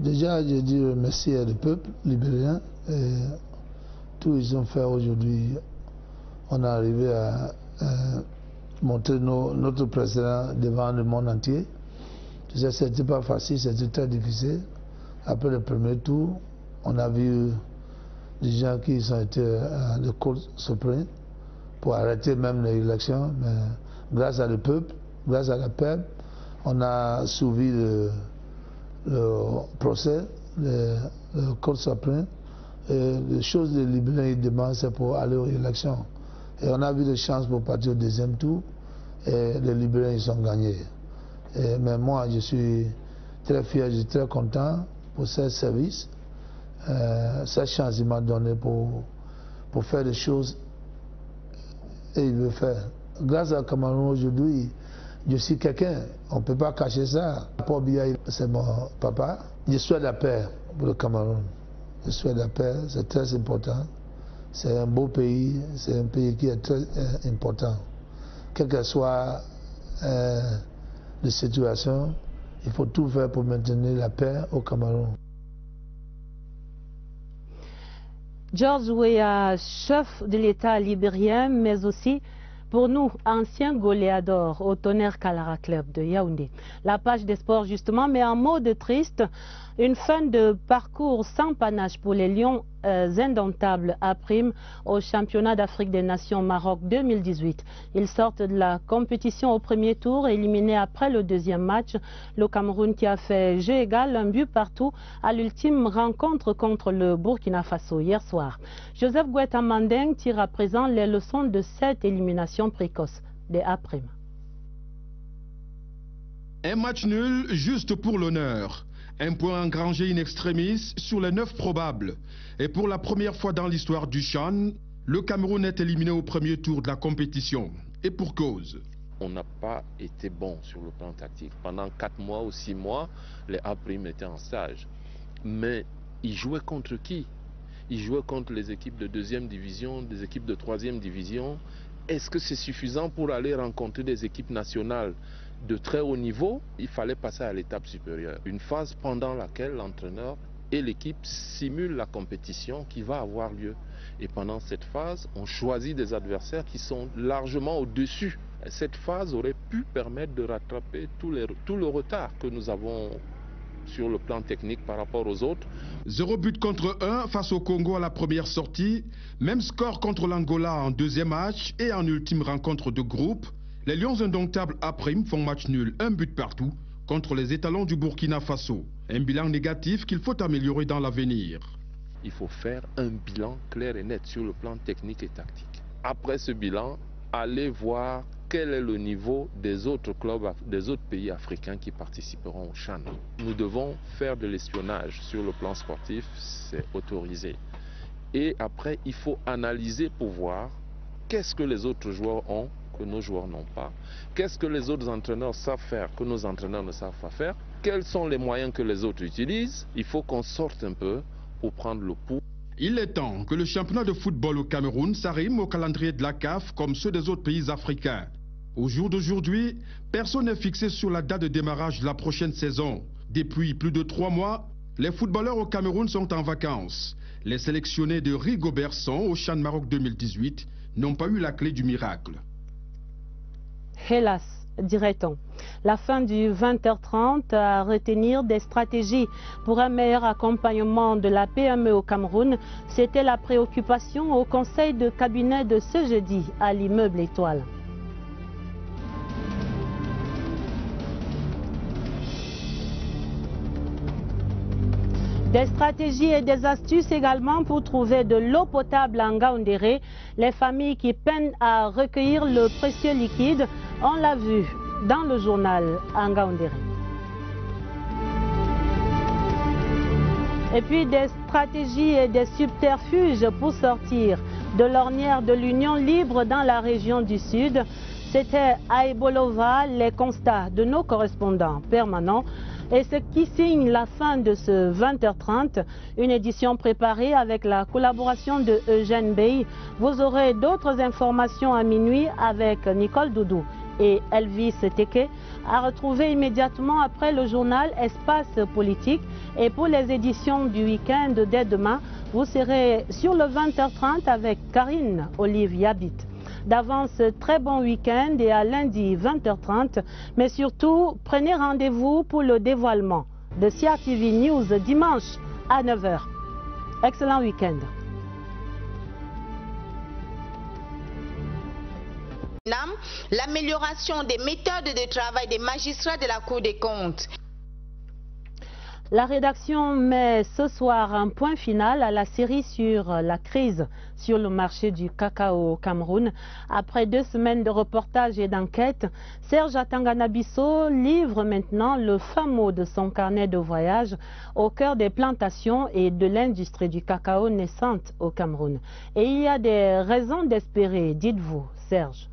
Déjà, je dis merci au peuple libérien et tout ils ont fait aujourd'hui. On est arrivé à montrer notre président devant le monde entier. C'était pas facile, c'était très difficile. Après le premier tour, on a vu des gens qui ont été à la Cour suprême pour arrêter même l'élection. Mais grâce à le peuple, grâce à la paix, on a suivi le procès, le Cour suprême, et les choses de Libéria ils demandent c'est pour aller aux élections. Et on a vu des chances pour partir au deuxième tour et les Libériens ils sont gagnés. Mais moi je suis très fier, je suis très content pour ce service, cette chance qu'il m'a donnée pour faire des choses et il veut faire. Grâce à Cameroun aujourd'hui, je suis quelqu'un, on ne peut pas cacher ça. Paul Biya, c'est mon papa. Je souhaite la paix pour le Cameroun. Je souhaite la paix, c'est très important. C'est un beau pays, c'est un pays qui est très important. Quelle que soit la situation, il faut tout faire pour maintenir la paix au Cameroun. George Weah, chef de l'État libérien, mais aussi pour nous, ancien goléador au Tonnerre Kalara Club de Yaoundé. La page des sports justement, mais en mode triste, une fin de parcours sans panache pour les Lions indomptables à prime au championnat d'Afrique des Nations Maroc 2018. Ils sortent de la compétition au premier tour, éliminés après le deuxième match. Le Cameroun qui a fait jeu égal, un but partout à l'ultime rencontre contre le Burkina Faso hier soir. Joseph Guetta Mandeng tire à présent les leçons de cette élimination précoce des A'. Un match nul juste pour l'honneur. Un point engrangé in extremis sur les 9 probables. Et pour la première fois dans l'histoire du CHAN, le Cameroun est éliminé au premier tour de la compétition. Et pour cause. On n'a pas été bon sur le plan tactique. Pendant 4 mois ou 6 mois, les A' étaient en stage. Mais ils jouaient contre qui? Ils jouaient contre les équipes de 2e division, des équipes de 3e division. Est-ce que c'est suffisant pour aller rencontrer des équipes nationales de très haut niveau? Il fallait passer à l'étape supérieure. Une phase pendant laquelle l'entraîneur et l'équipe simulent la compétition qui va avoir lieu. Et pendant cette phase, on choisit des adversaires qui sont largement au-dessus. Cette phase aurait pu permettre de rattraper tout le retard que nous avons sur le plan technique par rapport aux autres. 0 but contre 1 face au Congo à la première sortie. Même score contre l'Angola en deuxième match et en ultime rencontre de groupe. Les Lions indomptables A' font match nul, 1 but partout contre les étalons du Burkina Faso. Un bilan négatif qu'il faut améliorer dans l'avenir. Il faut faire un bilan clair et net sur le plan technique et tactique. Après ce bilan, allez voir quel est le niveau des autres clubs, des autres pays africains qui participeront au CHAN. Nous devons faire de l'espionnage sur le plan sportif, c'est autorisé. Et après, il faut analyser pour voir qu'est-ce que les autres joueurs ont que nos joueurs n'ont pas. Qu'est-ce que les autres entraîneurs savent faire que nos entraîneurs ne savent pas faire? Quels sont les moyens que les autres utilisent? Il faut qu'on sorte un peu pour prendre le pouls. Il est temps que le championnat de football au Cameroun s'arrime au calendrier de la CAF comme ceux des autres pays africains. Au jour d'aujourd'hui, personne n'est fixé sur la date de démarrage de la prochaine saison. Depuis plus de 3 mois, les footballeurs au Cameroun sont en vacances. Les sélectionnés de Rigobertson au CHAN Maroc 2018 n'ont pas eu la clé du miracle. Hélas, dirait-on. La fin du 20h30 à retenir des stratégies pour un meilleur accompagnement de la PME au Cameroun, c'était la préoccupation au conseil de cabinet de ce jeudi à l'immeuble Étoile. Des stratégies et des astuces également pour trouver de l'eau potable en Ngaoundéré. Les familles qui peinent à recueillir le précieux liquide, on l'a vu dans le journal en Ngaoundéré. Et puis des stratégies et des subterfuges pour sortir de l'ornière de l'Union libre dans la région du Sud. C'était à Ebolova les constats de nos correspondants permanents. Et ce qui signe la fin de ce 20h30, une édition préparée avec la collaboration de Eugène Bey. Vous aurez d'autres informations à minuit avec Nicole Doudou et Elvis Teke, à retrouver immédiatement après le journal Espace Politique. Et pour les éditions du week-end dès demain, vous serez sur le 20h30 avec Karine Olive Yabit. D'avance, très bon week-end et à lundi 20h30. Mais surtout, prenez rendez-vous pour le dévoilement de CRTV News dimanche à 9h. Excellent week-end. L'amélioration des méthodes de travail des magistrats de la Cour des comptes. La rédaction met ce soir un point final à la série sur la crise sur le marché du cacao au Cameroun. Après 2 semaines de reportages et d'enquêtes, Serge Atangana-Bissau livre maintenant le fin mot de son carnet de voyage au cœur des plantations et de l'industrie du cacao naissante au Cameroun. Et il y a des raisons d'espérer, dites-vous, Serge.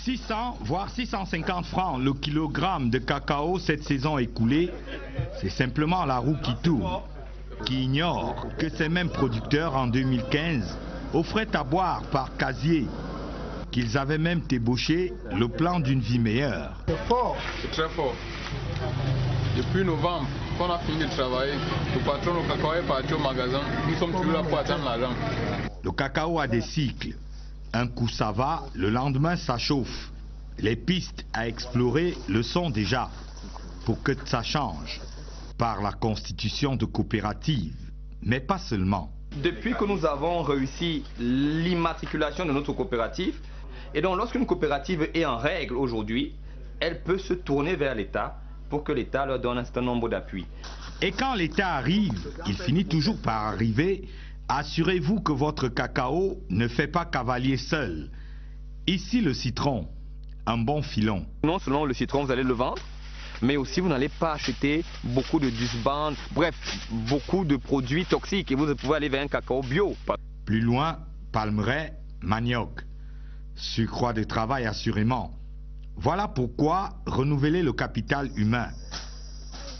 600 voire 650 francs le kilogramme de cacao cette saison écoulée, c'est simplement la roue qui tourne, qui ignore que ces mêmes producteurs en 2015 offraient à boire par casier, qu'ils avaient même débauché le plan d'une vie meilleure. C'est fort, c'est très fort. Depuis novembre, qu'on a fini de travailler, le patron du cacao est parti au magasin, nous sommes toujours là pour attendre l'argent. Le cacao a des cycles. Un coup ça va, le lendemain ça chauffe. Les pistes à explorer le sont déjà, pour que ça change, par la constitution de coopératives, mais pas seulement. Depuis que nous avons réussi l'immatriculation de notre coopérative, et donc lorsqu'une coopérative est en règle aujourd'hui, elle peut se tourner vers l'État pour que l'État leur donne un certain nombre d'appuis. Et quand l'État arrive, il finit toujours par arriver. Assurez-vous que votre cacao ne fait pas cavalier seul. Ici le citron, un bon filon. Non seulement le citron vous allez le vendre, mais aussi vous n'allez pas acheter beaucoup de disband, bref, beaucoup de produits toxiques et vous pouvez aller vers un cacao bio. Plus loin, palmeraie, manioc. Surcroît de travail assurément. Voilà pourquoi renouveler le capital humain.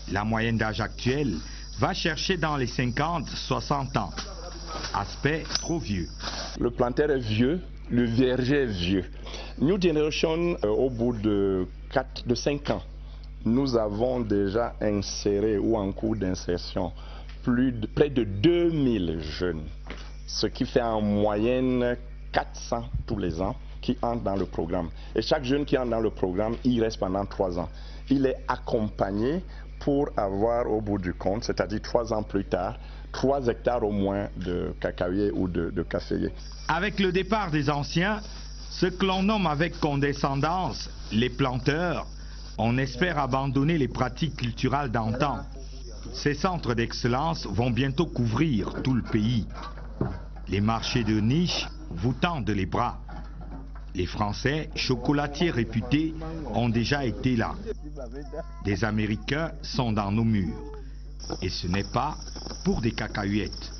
La moyenne d'âge actuelle va chercher dans les 50-60 ans. Aspect trop vieux. Le planteur est vieux, le verger est vieux. New Generation, au bout de 5 ans, nous avons déjà inséré ou en cours d'insertion près de 2000 jeunes, ce qui fait en moyenne 400 tous les ans qui entrent dans le programme. Et chaque jeune qui entre dans le programme, il reste pendant 3 ans. Il est accompagné pour avoir au bout du compte, c'est-à-dire 3 ans plus tard, 3 hectares au moins de cacaoyers ou de caféiers. Avec le départ des anciens, ce que l'on nomme avec condescendance les planteurs, on espère abandonner les pratiques culturelles d'antan. Ces centres d'excellence vont bientôt couvrir tout le pays. Les marchés de niche vous tendent les bras. Les Français, chocolatiers réputés, ont déjà été là. Des Américains sont dans nos murs. Et ce n'est pas pour des cacahuètes.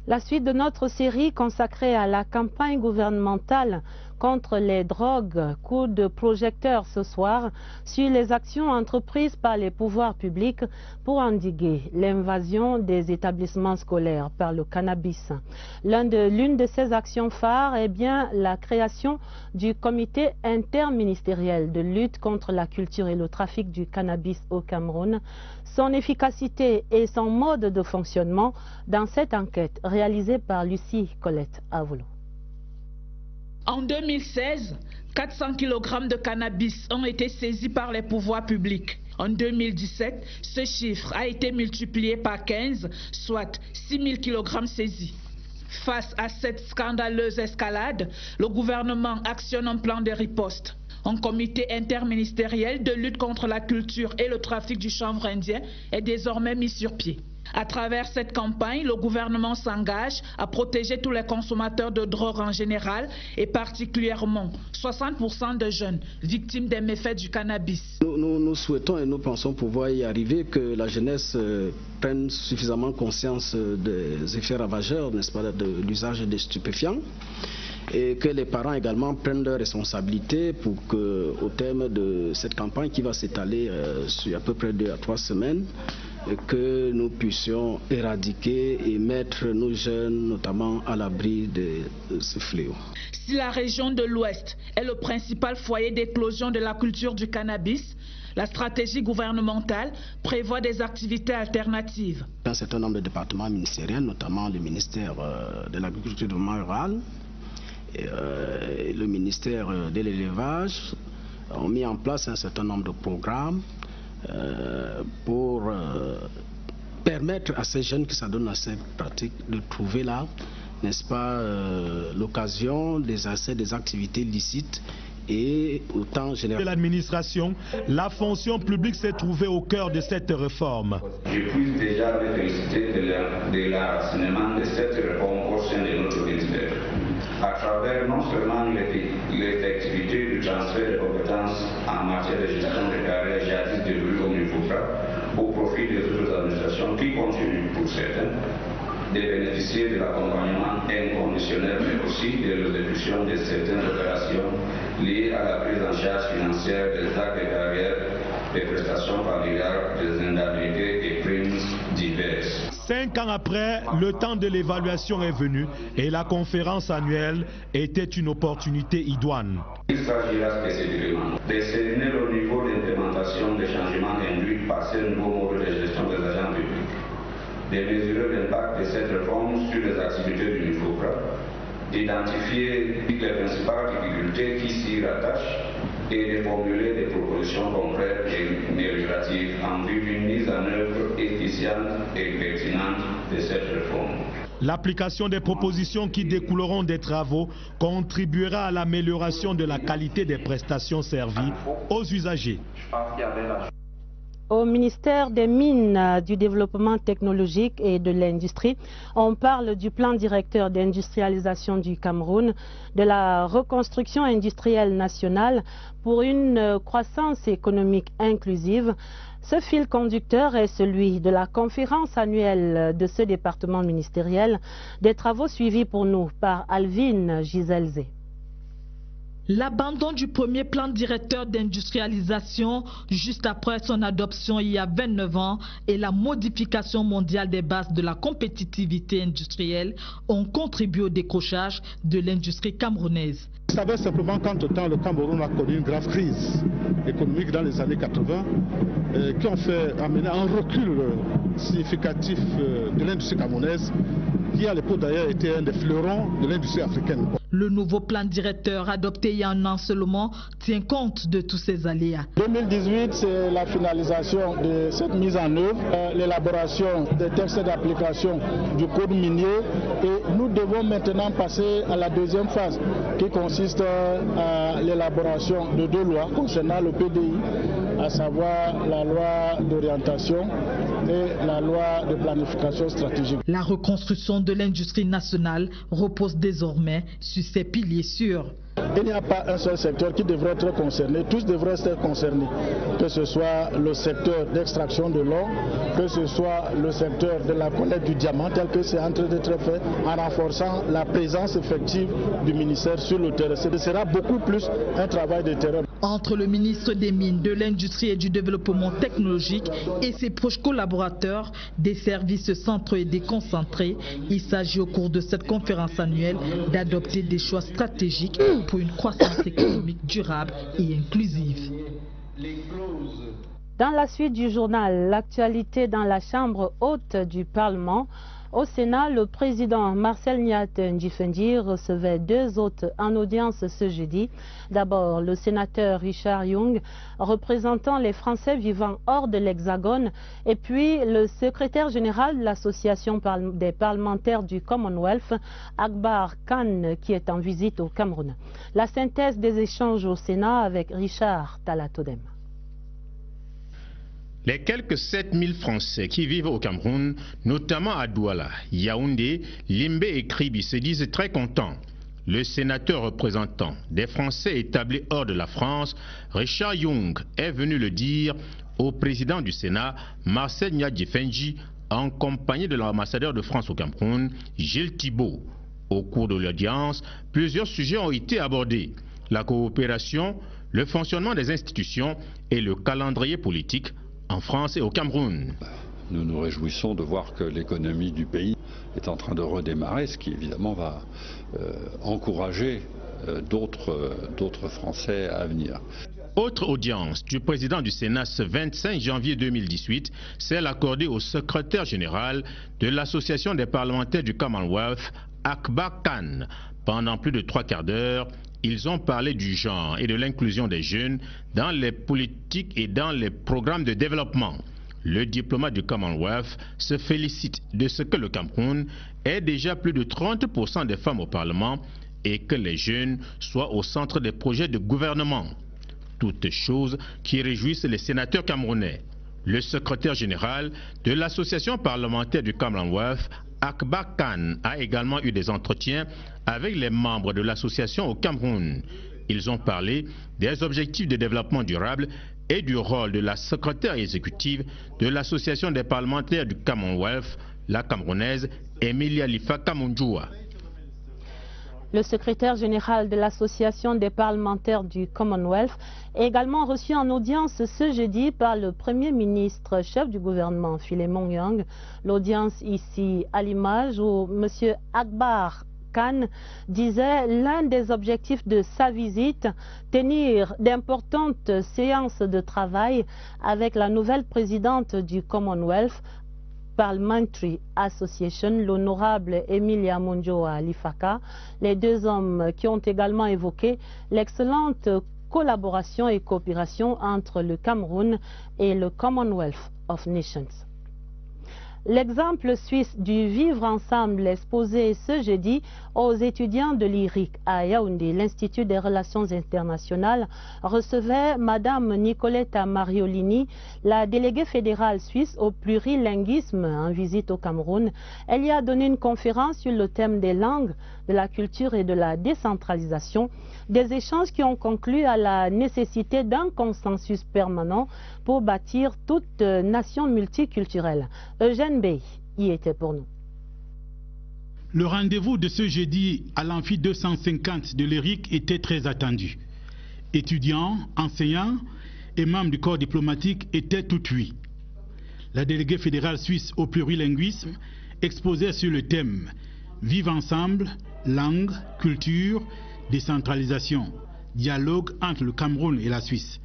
La suite de notre série consacrée à la campagne gouvernementale contre les drogues, coup de projecteur ce soir sur les actions entreprises par les pouvoirs publics pour endiguer l'invasion des établissements scolaires par le cannabis. L'une de ces actions phares est bien la création du comité interministériel de lutte contre la culture et le trafic du cannabis au Cameroun. Son efficacité et son mode de fonctionnement dans cette enquête réalisée par Lucie Colette Avolo. En 2016, 400 kg de cannabis ont été saisis par les pouvoirs publics. En 2017, ce chiffre a été multiplié par 15, soit 6 000 kg saisis. Face à cette scandaleuse escalade, le gouvernement actionne un plan de riposte. Un comité interministériel de lutte contre la culture et le trafic du chanvre indien est désormais mis sur pied. À travers cette campagne, le gouvernement s'engage à protéger tous les consommateurs de drogue en général et particulièrement 60% de jeunes victimes des méfaits du cannabis. Nous souhaitons et nous pensons pouvoir y arriver, que la jeunesse prenne suffisamment conscience des effets ravageurs, n'est-ce pas, de l'usage des stupéfiants, et que les parents également prennent leurs responsabilités pour que, au terme de cette campagne qui va s'étaler sur à peu près 2 à 3 semaines, que nous puissions éradiquer et mettre nos jeunes notamment à l'abri de ce fléau. Si la région de l'Ouest est le principal foyer d'éclosion de la culture du cannabis, la stratégie gouvernementale prévoit des activités alternatives. Un certain nombre de départements ministériels, notamment le ministère de l'Agriculture et du Développement rural, et le ministère de l'Élevage ont mis en place un certain nombre de programmes pour permettre à ces jeunes qui s'adonnent à cette pratique de trouver là, n'est-ce pas, l'occasion d'exercer des activités licites. Et au temps général de l'administration, la fonction publique s'est trouvée au cœur de cette réforme. Je puis déjà me féliciter de l'enracinement de cette réforme au sein de notre ministère. À travers non seulement l'effectivité du transfert de compétences en matière de gestion des carrières jadis dévolues au MIFOFRA au profit des autres administrations qui continuent pour certains de bénéficier de l'accompagnement inconditionnel, mais aussi de l'exécution de certaines opérations liées à la prise en charge financière des actes de carrière, des prestations familiales, des indemnités et primes diverses. 5 ans après, le temps de l'évaluation est venu et la conférence annuelle était une opportunité idoine. Il s'agira spécifiquement de cerner le niveau d'implémentation des changements induits par ce nouveau mode de gestion des agents publics, de mesurer l'impact de cette réforme sur les activités du MIFOFRA, d'identifier les principales difficultés qui s'y rattachent et de formuler des propositions concrètes et amélioratives en vue d'une mise en œuvre efficiente et pertinente de cette réforme. L'application des propositions qui découleront des travaux contribuera à l'amélioration de la qualité des prestations servies aux usagers. Au ministère des Mines, du Développement technologique et de l'Industrie, on parle du plan directeur d'industrialisation du Cameroun, de la reconstruction industrielle nationale pour une croissance économique inclusive. Ce fil conducteur est celui de la conférence annuelle de ce département ministériel, des travaux suivis pour nous par Alvin Giselze. L'abandon du premier plan directeur d'industrialisation juste après son adoption il y a 29 ans et la modification mondiale des bases de la compétitivité industrielle ont contribué au décrochage de l'industrie camerounaise. Vous savez simplement qu'entre-temps, le Cameroun a connu une grave crise économique dans les années 80 qui ont fait amener un recul significatif de l'industrie camerounaise, qui à l'époque d'ailleurs était un des fleurons de l'industrie africaine. Le nouveau plan directeur adopté il y a un an seulement tient compte de tous ces aléas. 2018, c'est la finalisation de cette mise en œuvre, l'élaboration des textes d'application du code minier, et nous devons maintenant passer à la deuxième phase qui consiste à l'élaboration de 2 lois concernant le PDI, à savoir la loi d'orientation et la loi de planification stratégique. La reconstruction de l'industrie nationale repose désormais sur ses piliers sûrs. Il n'y a pas un seul secteur qui devrait être concerné, tous devraient être concernés, que ce soit le secteur d'extraction de l'or, que ce soit le secteur de la collecte du diamant, tel que c'est en train d'être fait, en renforçant la présence effective du ministère sur le terrain. Ce sera beaucoup plus un travail de terrain. Entre le ministre des Mines, de l'Industrie et du Développement technologique et ses proches collaborateurs des services centraux et déconcentrés, il s'agit au cours de cette conférence annuelle d'adopter des choix stratégiques pour une croissance économique durable et inclusive. Dans la suite du journal, l'actualité dans la Chambre haute du Parlement. Au Sénat, le président Marcel Nyat-Ndjifendi recevait deux hôtes en audience ce jeudi. D'abord, le sénateur Richard Young, représentant les Français vivant hors de l'Hexagone, et puis le secrétaire général de l'Association des parlementaires du Commonwealth, Akbar Khan, qui est en visite au Cameroun. La synthèse des échanges au Sénat avec Richard Talatodem. Les quelques 7000 Français qui vivent au Cameroun, notamment à Douala, Yaoundé, Limbe et Kribi, se disent très contents. Le sénateur représentant des Français établis hors de la France, Richard Young, est venu le dire au président du Sénat, Marcel Nyat-Ndjifendi, en compagnie de l'ambassadeur de France au Cameroun, Gilles Thibault. Au cours de l'audience, plusieurs sujets ont été abordés. La coopération, le fonctionnement des institutions et le calendrier politique en France et au Cameroun. Nous nous réjouissons de voir que l'économie du pays est en train de redémarrer, ce qui évidemment va encourager d'autres Français à venir. Autre audience du président du Sénat ce 25 janvier 2018, celle accordée au secrétaire général de l'Association des parlementaires du Commonwealth, Akbar Khan. Pendant plus de 3 quarts d'heure, ils ont parlé du genre et de l'inclusion des jeunes dans les politiques et dans les programmes de développement. Le diplomate du Commonwealth se félicite de ce que le Cameroun ait déjà plus de 30% des femmes au Parlement et que les jeunes soient au centre des projets de gouvernement. Toutes choses qui réjouissent les sénateurs camerounais. Le secrétaire général de l'Association parlementaire du Commonwealth, Akbar Khan, a également eu des entretiens avec les membres de l'association au Cameroun. Ils ont parlé des objectifs de développement durable et du rôle de la secrétaire exécutive de l'association des parlementaires du Commonwealth, la camerounaise Emilia Lifa Kamunjua. Le secrétaire général de l'Association des parlementaires du Commonwealth est également reçu en audience ce jeudi par le Premier ministre, chef du gouvernement, Philemon Young. L'audience ici à l'image où M. Akbar Khan disait l'un des objectifs de sa visite, tenir d'importantes séances de travail avec la nouvelle présidente du Commonwealth Parliamentary Association, l'honorable Emilia Monjoa Lifaka. Les deux hommes qui ont également évoqué l'excellente collaboration et coopération entre le Cameroun et le Commonwealth of Nations. L'exemple suisse du vivre ensemble exposé ce jeudi aux étudiants de l'IRIC à Yaoundé, l'Institut des relations internationales, recevait Madame Nicoletta Mariolini, la déléguée fédérale suisse au plurilinguisme en visite au Cameroun. Elle y a donné une conférence sur le thème des langues, de la culture et de la décentralisation, des échanges qui ont conclu à la nécessité d'un consensus permanent pour bâtir toute nation multiculturelle. Eugène Bey y était pour nous. Le rendez-vous de ce jeudi à l'amphi 250 de l'ERIC était très attendu. Étudiants, enseignants et membres du corps diplomatique étaient tout oui. La déléguée fédérale suisse au plurilinguisme exposait sur le thème « Vivre ensemble, langue, culture, décentralisation, dialogue entre le Cameroun et la Suisse ».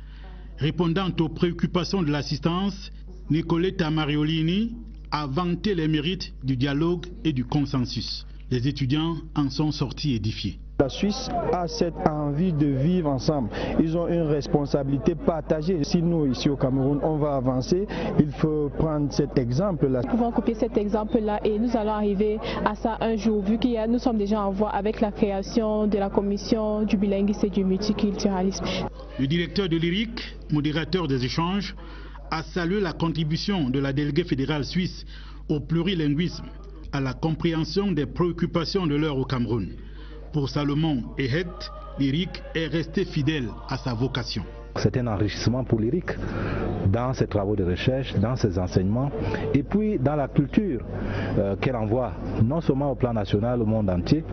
Répondant aux préoccupations de l'assistance, Nicoletta Mariolini a vanté les mérites du dialogue et du consensus. Les étudiants en sont sortis édifiés. La Suisse a cette envie de vivre ensemble. Ils ont une responsabilité partagée. Si nous, ici au Cameroun, on va avancer, il faut prendre cet exemple-là. Nous pouvons copier cet exemple-là et nous allons arriver à ça un jour, vu que nous sommes déjà en voie avec la création de la commission du bilinguisme et du multiculturalisme. Le directeur de l'IRIC, modérateur des échanges, a salué la contribution de la déléguée fédérale suisse au plurilinguisme, à la compréhension des préoccupations de l'heure au Cameroun. Pour Salomon Ehet, l'IRIC est resté fidèle à sa vocation. C'est un enrichissement pour l'IRIC dans ses travaux de recherche, dans ses enseignements et puis dans la culture qu'elle envoie non seulement au plan national, au monde entier,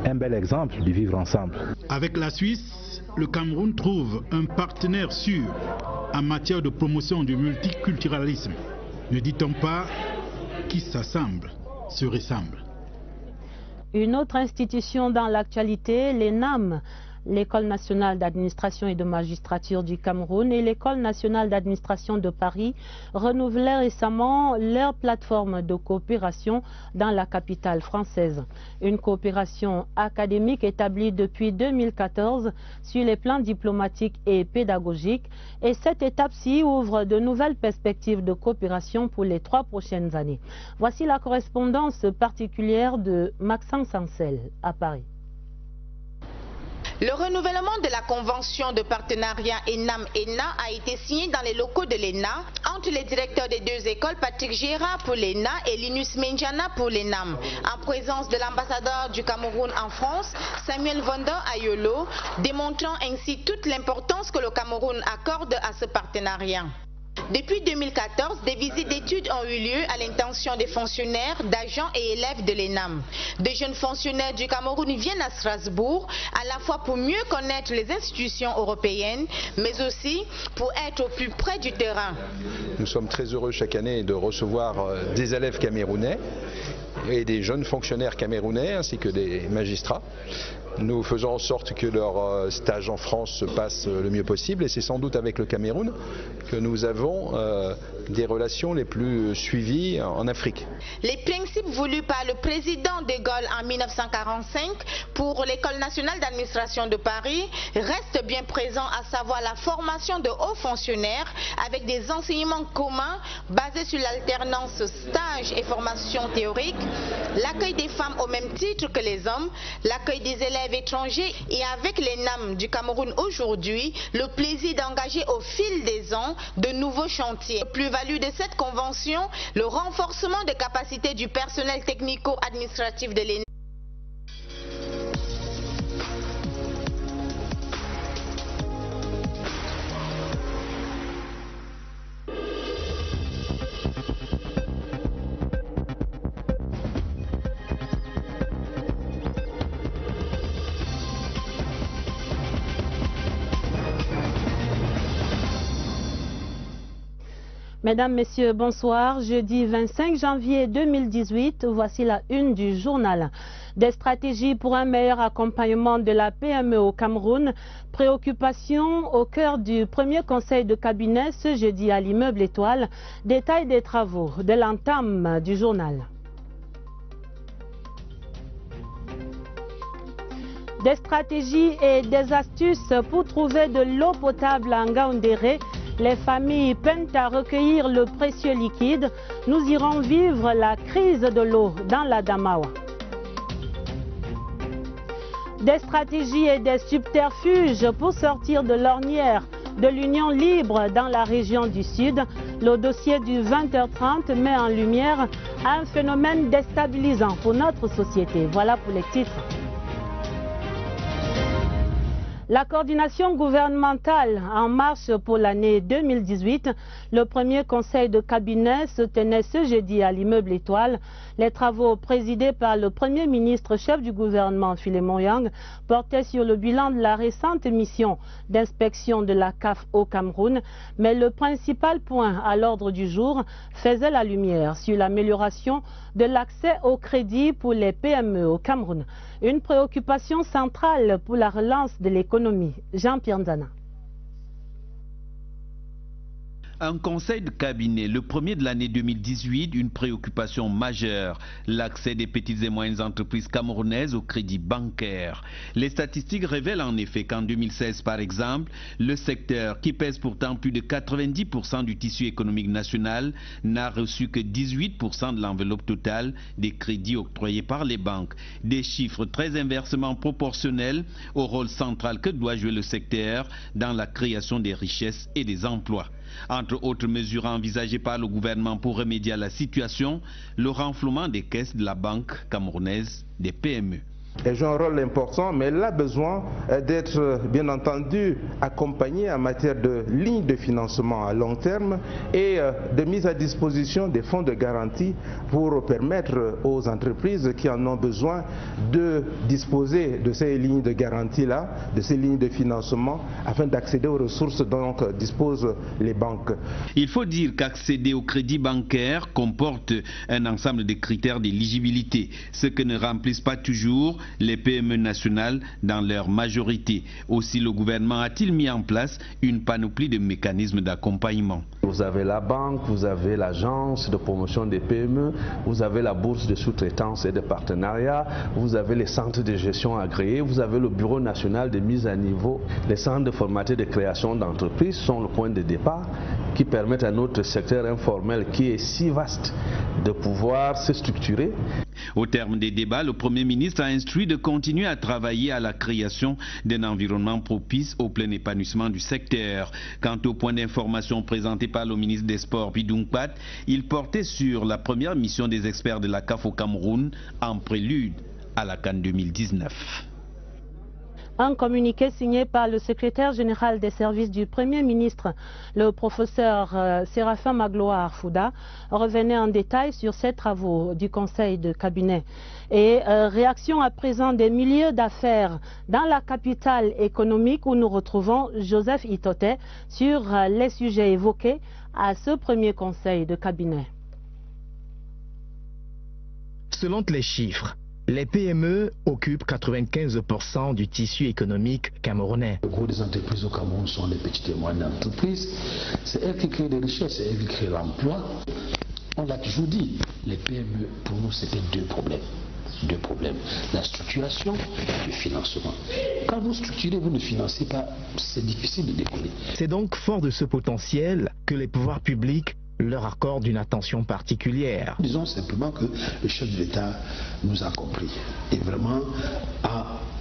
un bel exemple du vivre ensemble. Avec la Suisse, le Cameroun trouve un partenaire sûr en matière de promotion du multiculturalisme. Ne dit-on pas qui s'assemble se ressemble. Une autre institution dans l'actualité, l'ENAM, l'École nationale d'administration et de magistrature du Cameroun et l'École nationale d'administration de Paris renouvelaient récemment leur plateforme de coopération dans la capitale française. Une coopération académique établie depuis 2014 sur les plans diplomatiques et pédagogiques, et cette étape-ci ouvre de nouvelles perspectives de coopération pour les 3 prochaines années. Voici la correspondance particulière de Maxence Ancel à Paris. Le renouvellement de la convention de partenariat ENAM-ENA a été signé dans les locaux de l'ENA entre les directeurs des 2 écoles, Patrick Gérard pour l'ENA et Linus Menjana pour l'ENAM, en présence de l'ambassadeur du Cameroun en France, Samuel Vondo Ayolo, démontrant ainsi toute l'importance que le Cameroun accorde à ce partenariat. Depuis 2014, des visites d'études ont eu lieu à l'intention des fonctionnaires, d'agents et élèves de l'ENAM. De jeunes fonctionnaires du Cameroun viennent à Strasbourg, à la fois pour mieux connaître les institutions européennes, mais aussi pour être au plus près du terrain. Nous sommes très heureux chaque année de recevoir des élèves camerounais et des jeunes fonctionnaires camerounais ainsi que des magistrats. Nous faisons en sorte que leur stage en France se passe le mieux possible et c'est sans doute avec le Cameroun que nous avons des relations les plus suivies en Afrique. Les principes voulus par le président de Gaulle en 1945 pour l'École nationale d'administration de Paris restent bien présents, à savoir la formation de hauts fonctionnaires avec des enseignements communs basés sur l'alternance stage et formation théorique, l'accueil des femmes au même titre que les hommes, l'accueil des élèves étrangers et avec l'ENAM du Cameroun aujourd'hui, le plaisir d'engager au fil des ans de nouveaux chantiers. Plus-value de cette convention, le renforcement des capacités du personnel technico-administratif de l'ENAM. Mesdames, Messieurs, bonsoir. Jeudi 25 janvier 2018, voici la une du journal. Des stratégies pour un meilleur accompagnement de la PME au Cameroun. Préoccupation au cœur du premier conseil de cabinet ce jeudi à l'immeuble Étoile. Détail des travaux de l'entame du journal. Des stratégies et des astuces pour trouver de l'eau potable à Ngaoundéré. Les familles peinent à recueillir le précieux liquide. Nous irons vivre la crise de l'eau dans la Damawa. Des stratégies et des subterfuges pour sortir de l'ornière de l'Union libre dans la région du Sud. Le dossier du 20h30 met en lumière un phénomène déstabilisant pour notre société. Voilà pour les titres. La coordination gouvernementale en marche pour l'année 2018, le premier conseil de cabinet se tenait ce jeudi à l'immeuble Étoile. Les travaux présidés par le Premier ministre chef du gouvernement Philémon Yang portaient sur le bilan de la récente mission d'inspection de la CAF au Cameroun. Mais le principal point à l'ordre du jour faisait la lumière sur l'amélioration de l'accès au crédit pour les PME au Cameroun. Une préoccupation centrale pour la relance de l'économie. Jean-Pierre Nzana. Un conseil de cabinet, le premier de l'année 2018, une préoccupation majeure, l'accès des petites et moyennes entreprises camerounaises au crédit bancaire. Les statistiques révèlent en effet qu'en 2016, par exemple, le secteur, qui pèse pourtant plus de 90% du tissu économique national, n'a reçu que 18% de l'enveloppe totale des crédits octroyés par les banques. Des chiffres très inversement proportionnels au rôle central que doit jouer le secteur dans la création des richesses et des emplois. Entre autres mesures envisagées par le gouvernement pour remédier à la situation, le renflouement des caisses de la Banque camerounaise des PME. Elle joue un rôle important, mais elle a besoin d'être bien entendu accompagnée en matière de lignes de financement à long terme et de mise à disposition des fonds de garantie pour permettre aux entreprises qui en ont besoin de disposer de ces lignes de garantie-là, de ces lignes de financement, afin d'accéder aux ressources dont disposent les banques. Il faut dire qu'accéder au crédit bancaire comporte un ensemble de critères d'éligibilité, ce que ne remplissent pas toujours les PME nationales dans leur majorité. Aussi, le gouvernement a-t-il mis en place une panoplie de mécanismes d'accompagnement. Vous avez la banque, vous avez l'agence de promotion des PME, vous avez la bourse de sous-traitance et de partenariat, vous avez les centres de gestion agréés, vous avez le bureau national de mise à niveau. Les centres de formaté de création d'entreprises sont le point de départ qui permettent à notre secteur informel qui est si vaste de pouvoir se structurer. Au terme des débats, le Premier ministre a instruit de continuer à travailler à la création d'un environnement propice au plein épanouissement du secteur. Quant au point d'information présenté par le ministre des Sports, Bidung Pat, il portait sur la première mission des experts de la CAF au Cameroun en prélude à la CAN 2019. Un communiqué signé par le secrétaire général des services du Premier ministre, le professeur Séraphin Magloire Fouda, revenait en détail sur ces travaux du Conseil de cabinet. Et réaction à présent des milieux d'affaires dans la capitale économique où nous retrouvons Joseph Itoté sur les sujets évoqués à ce premier Conseil de cabinet. Selon les chiffres, les PME occupent 95% du tissu économique camerounais. Le gros des entreprises au Cameroun sont les petites et moyennes entreprises. C'est elles qui créent des richesses, c'est elles qui créent l'emploi. On l'a toujours dit, les PME, pour nous, c'était deux problèmes. Deux problèmes. La structuration et le financement. Quand vous structurez, vous ne financez pas, c'est difficile de décoller. C'est donc fort de ce potentiel que les pouvoirs publics leur accorde une attention particulière. Disons simplement que le chef de l'État nous a compris et vraiment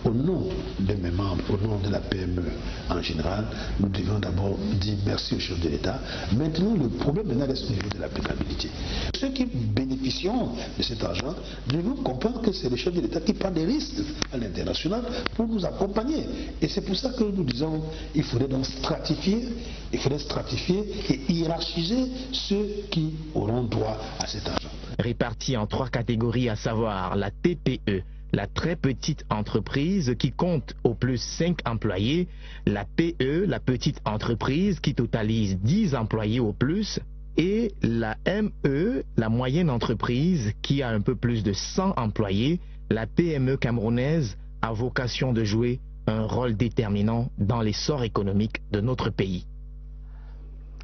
au nom de mes membres, au nom de la PME en général, nous devions d'abord dire merci au chef de l'État. Maintenant, le problème reste au niveau de l'applicabilité. Ceux qui bénéficient de cet argent devons comprendre que c'est le chef de l'État qui prend des risques à l'international pour nous accompagner. Et c'est pour ça que nous disons qu'il faudrait donc stratifier et hiérarchiser ceux qui auront droit à cet argent. Répartis en trois catégories, à savoir la TPE, la très petite entreprise qui compte au plus 5 employés, la PE, la petite entreprise qui totalise 10 employés au plus, et la ME, la moyenne entreprise qui a un peu plus de 100 employés. La PME camerounaise a vocation de jouer un rôle déterminant dans l'essor économique de notre pays.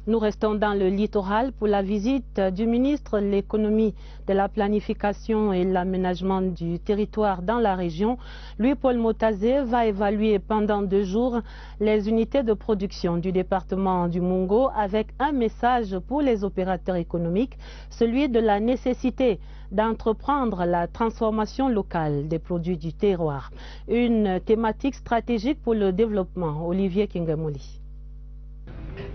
Nous restons dans le littoral pour la visite du ministre de l'économie, de la planification et l'aménagement du territoire dans la région. Louis-Paul Motazé va évaluer pendant 2 jours les unités de production du département du Mungo avec un message pour les opérateurs économiques, celui de la nécessité d'entreprendre la transformation locale des produits du terroir. Une thématique stratégique pour le développement. Olivier Kingamoli.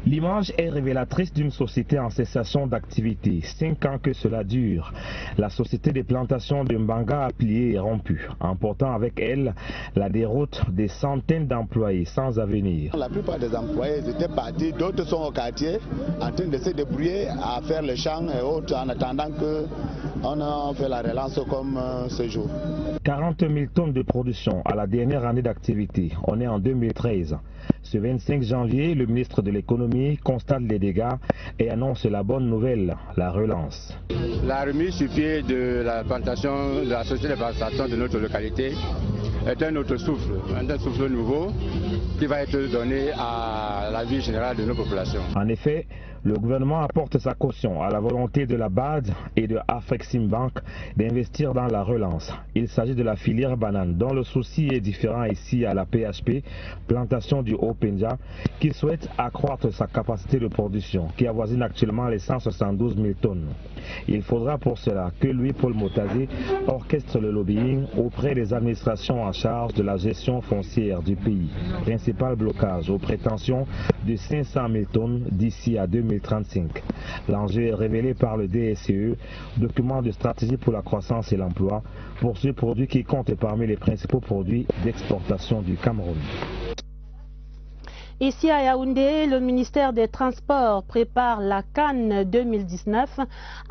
L'image est révélatrice d'une société en cessation d'activité. 5 ans que cela dure. La société des plantations de Mbanga a plié et rompu, emportant avec elle la déroute des centaines d'employés sans avenir. La plupart des employés étaient partis, d'autres sont au quartier en train de se débrouiller à faire le champ et autres en attendant qu'on a fait la relance comme ce jour. 40 000 tonnes de production à la dernière année d'activité. On est en 2013. Ce 25 janvier, le ministre de l'économie constate les dégâts et annonce la bonne nouvelle, la relance. La remise sur pied de la plantation, de la société de plantation de notre localité est un autre souffle, un souffle nouveau qui va être donné à la vie générale de nos populations. En effet, le gouvernement apporte sa caution à la volonté de la BAD et de Afreximbank d'investir dans la relance. Il s'agit de la filière banane dont le souci est différent ici à la PHP, plantation du Haut-Pendja, qui souhaite accroître sa capacité de production qui avoisine actuellement les 172 000 tonnes. Il faudra pour cela que Louis-Paul Motazé orchestre le lobbying auprès des administrations en charge de la gestion foncière du pays. Principal blocage aux prétentions de 500 000 tonnes d'ici à 2035. L'enjeu est révélé par le DSCE, document de stratégie pour la croissance et l'emploi, pour ce produit qui compte parmi les principaux produits d'exportation du Cameroun. Ici à Yaoundé, le ministère des Transports prépare la Cannes 2019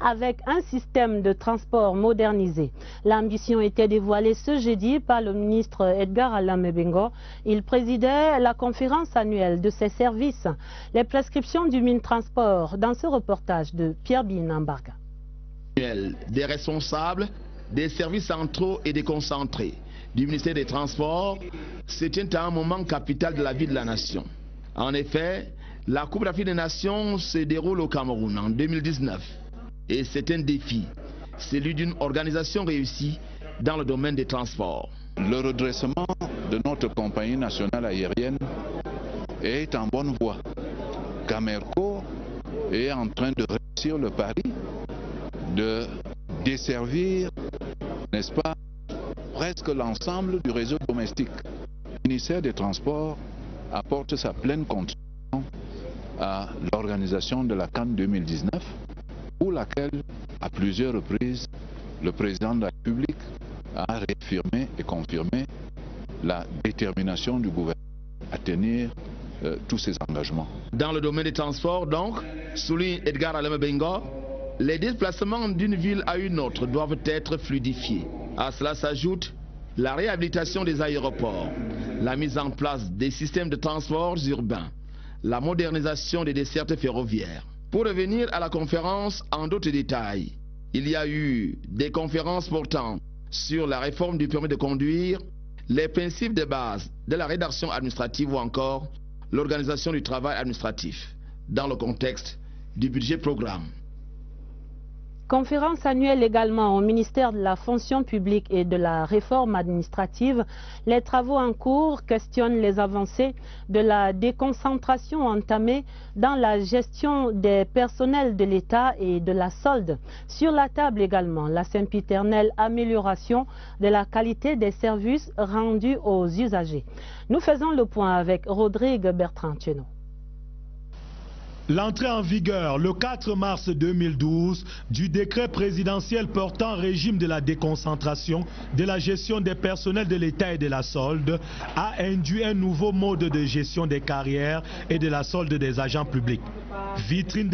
avec un système de transport modernisé. L'ambition était dévoilée ce jeudi par le ministre Edgar Alain Mebengo. Il présidait la conférence annuelle de ses services. Les prescriptions du Minetransport dans ce reportage de Pierre Binambarga. Des responsables des services centraux et déconcentrés du ministère des Transports se tient à un moment capital de la vie de la nation. En effet, la Coupe d'Afrique des Nations se déroule au Cameroun en 2019 et c'est un défi, celui d'une organisation réussie dans le domaine des transports. Le redressement de notre compagnie nationale aérienne est en bonne voie. Camerco est en train de réussir le pari de desservir, n'est-ce pas, presque l'ensemble du réseau domestique. Le ministère des Transports apporte sa pleine contribution à l'organisation de la Cannes 2019, pour laquelle, à plusieurs reprises, le président de la République a réaffirmé et confirmé la détermination du gouvernement à tenir tous ses engagements. Dans le domaine des transports, donc, souligne Edgar Alain Mebengo, les déplacements d'une ville à une autre doivent être fluidifiés. À cela s'ajoute la réhabilitation des aéroports, la mise en place des systèmes de transports urbains, la modernisation des dessertes ferroviaires. Pour revenir à la conférence en d'autres détails, il y a eu des conférences portant sur la réforme du permis de conduire, les principes de base de la rédaction administrative ou encore l'organisation du travail administratif dans le contexte du budget programme. Conférence annuelle également au ministère de la fonction publique et de la réforme administrative. Les travaux en cours questionnent les avancées de la déconcentration entamée dans la gestion des personnels de l'État et de la solde. Sur la table également, la sempiternelle amélioration de la qualité des services rendus aux usagers. Nous faisons le point avec Rodrigue Bertrand-Tchenou. L'entrée en vigueur le 4 mars 2012 du décret présidentiel portant régime de la déconcentration de la gestion des personnels de l'État et de la solde a induit un nouveau mode de gestion des carrières et de la solde des agents publics. Vitrine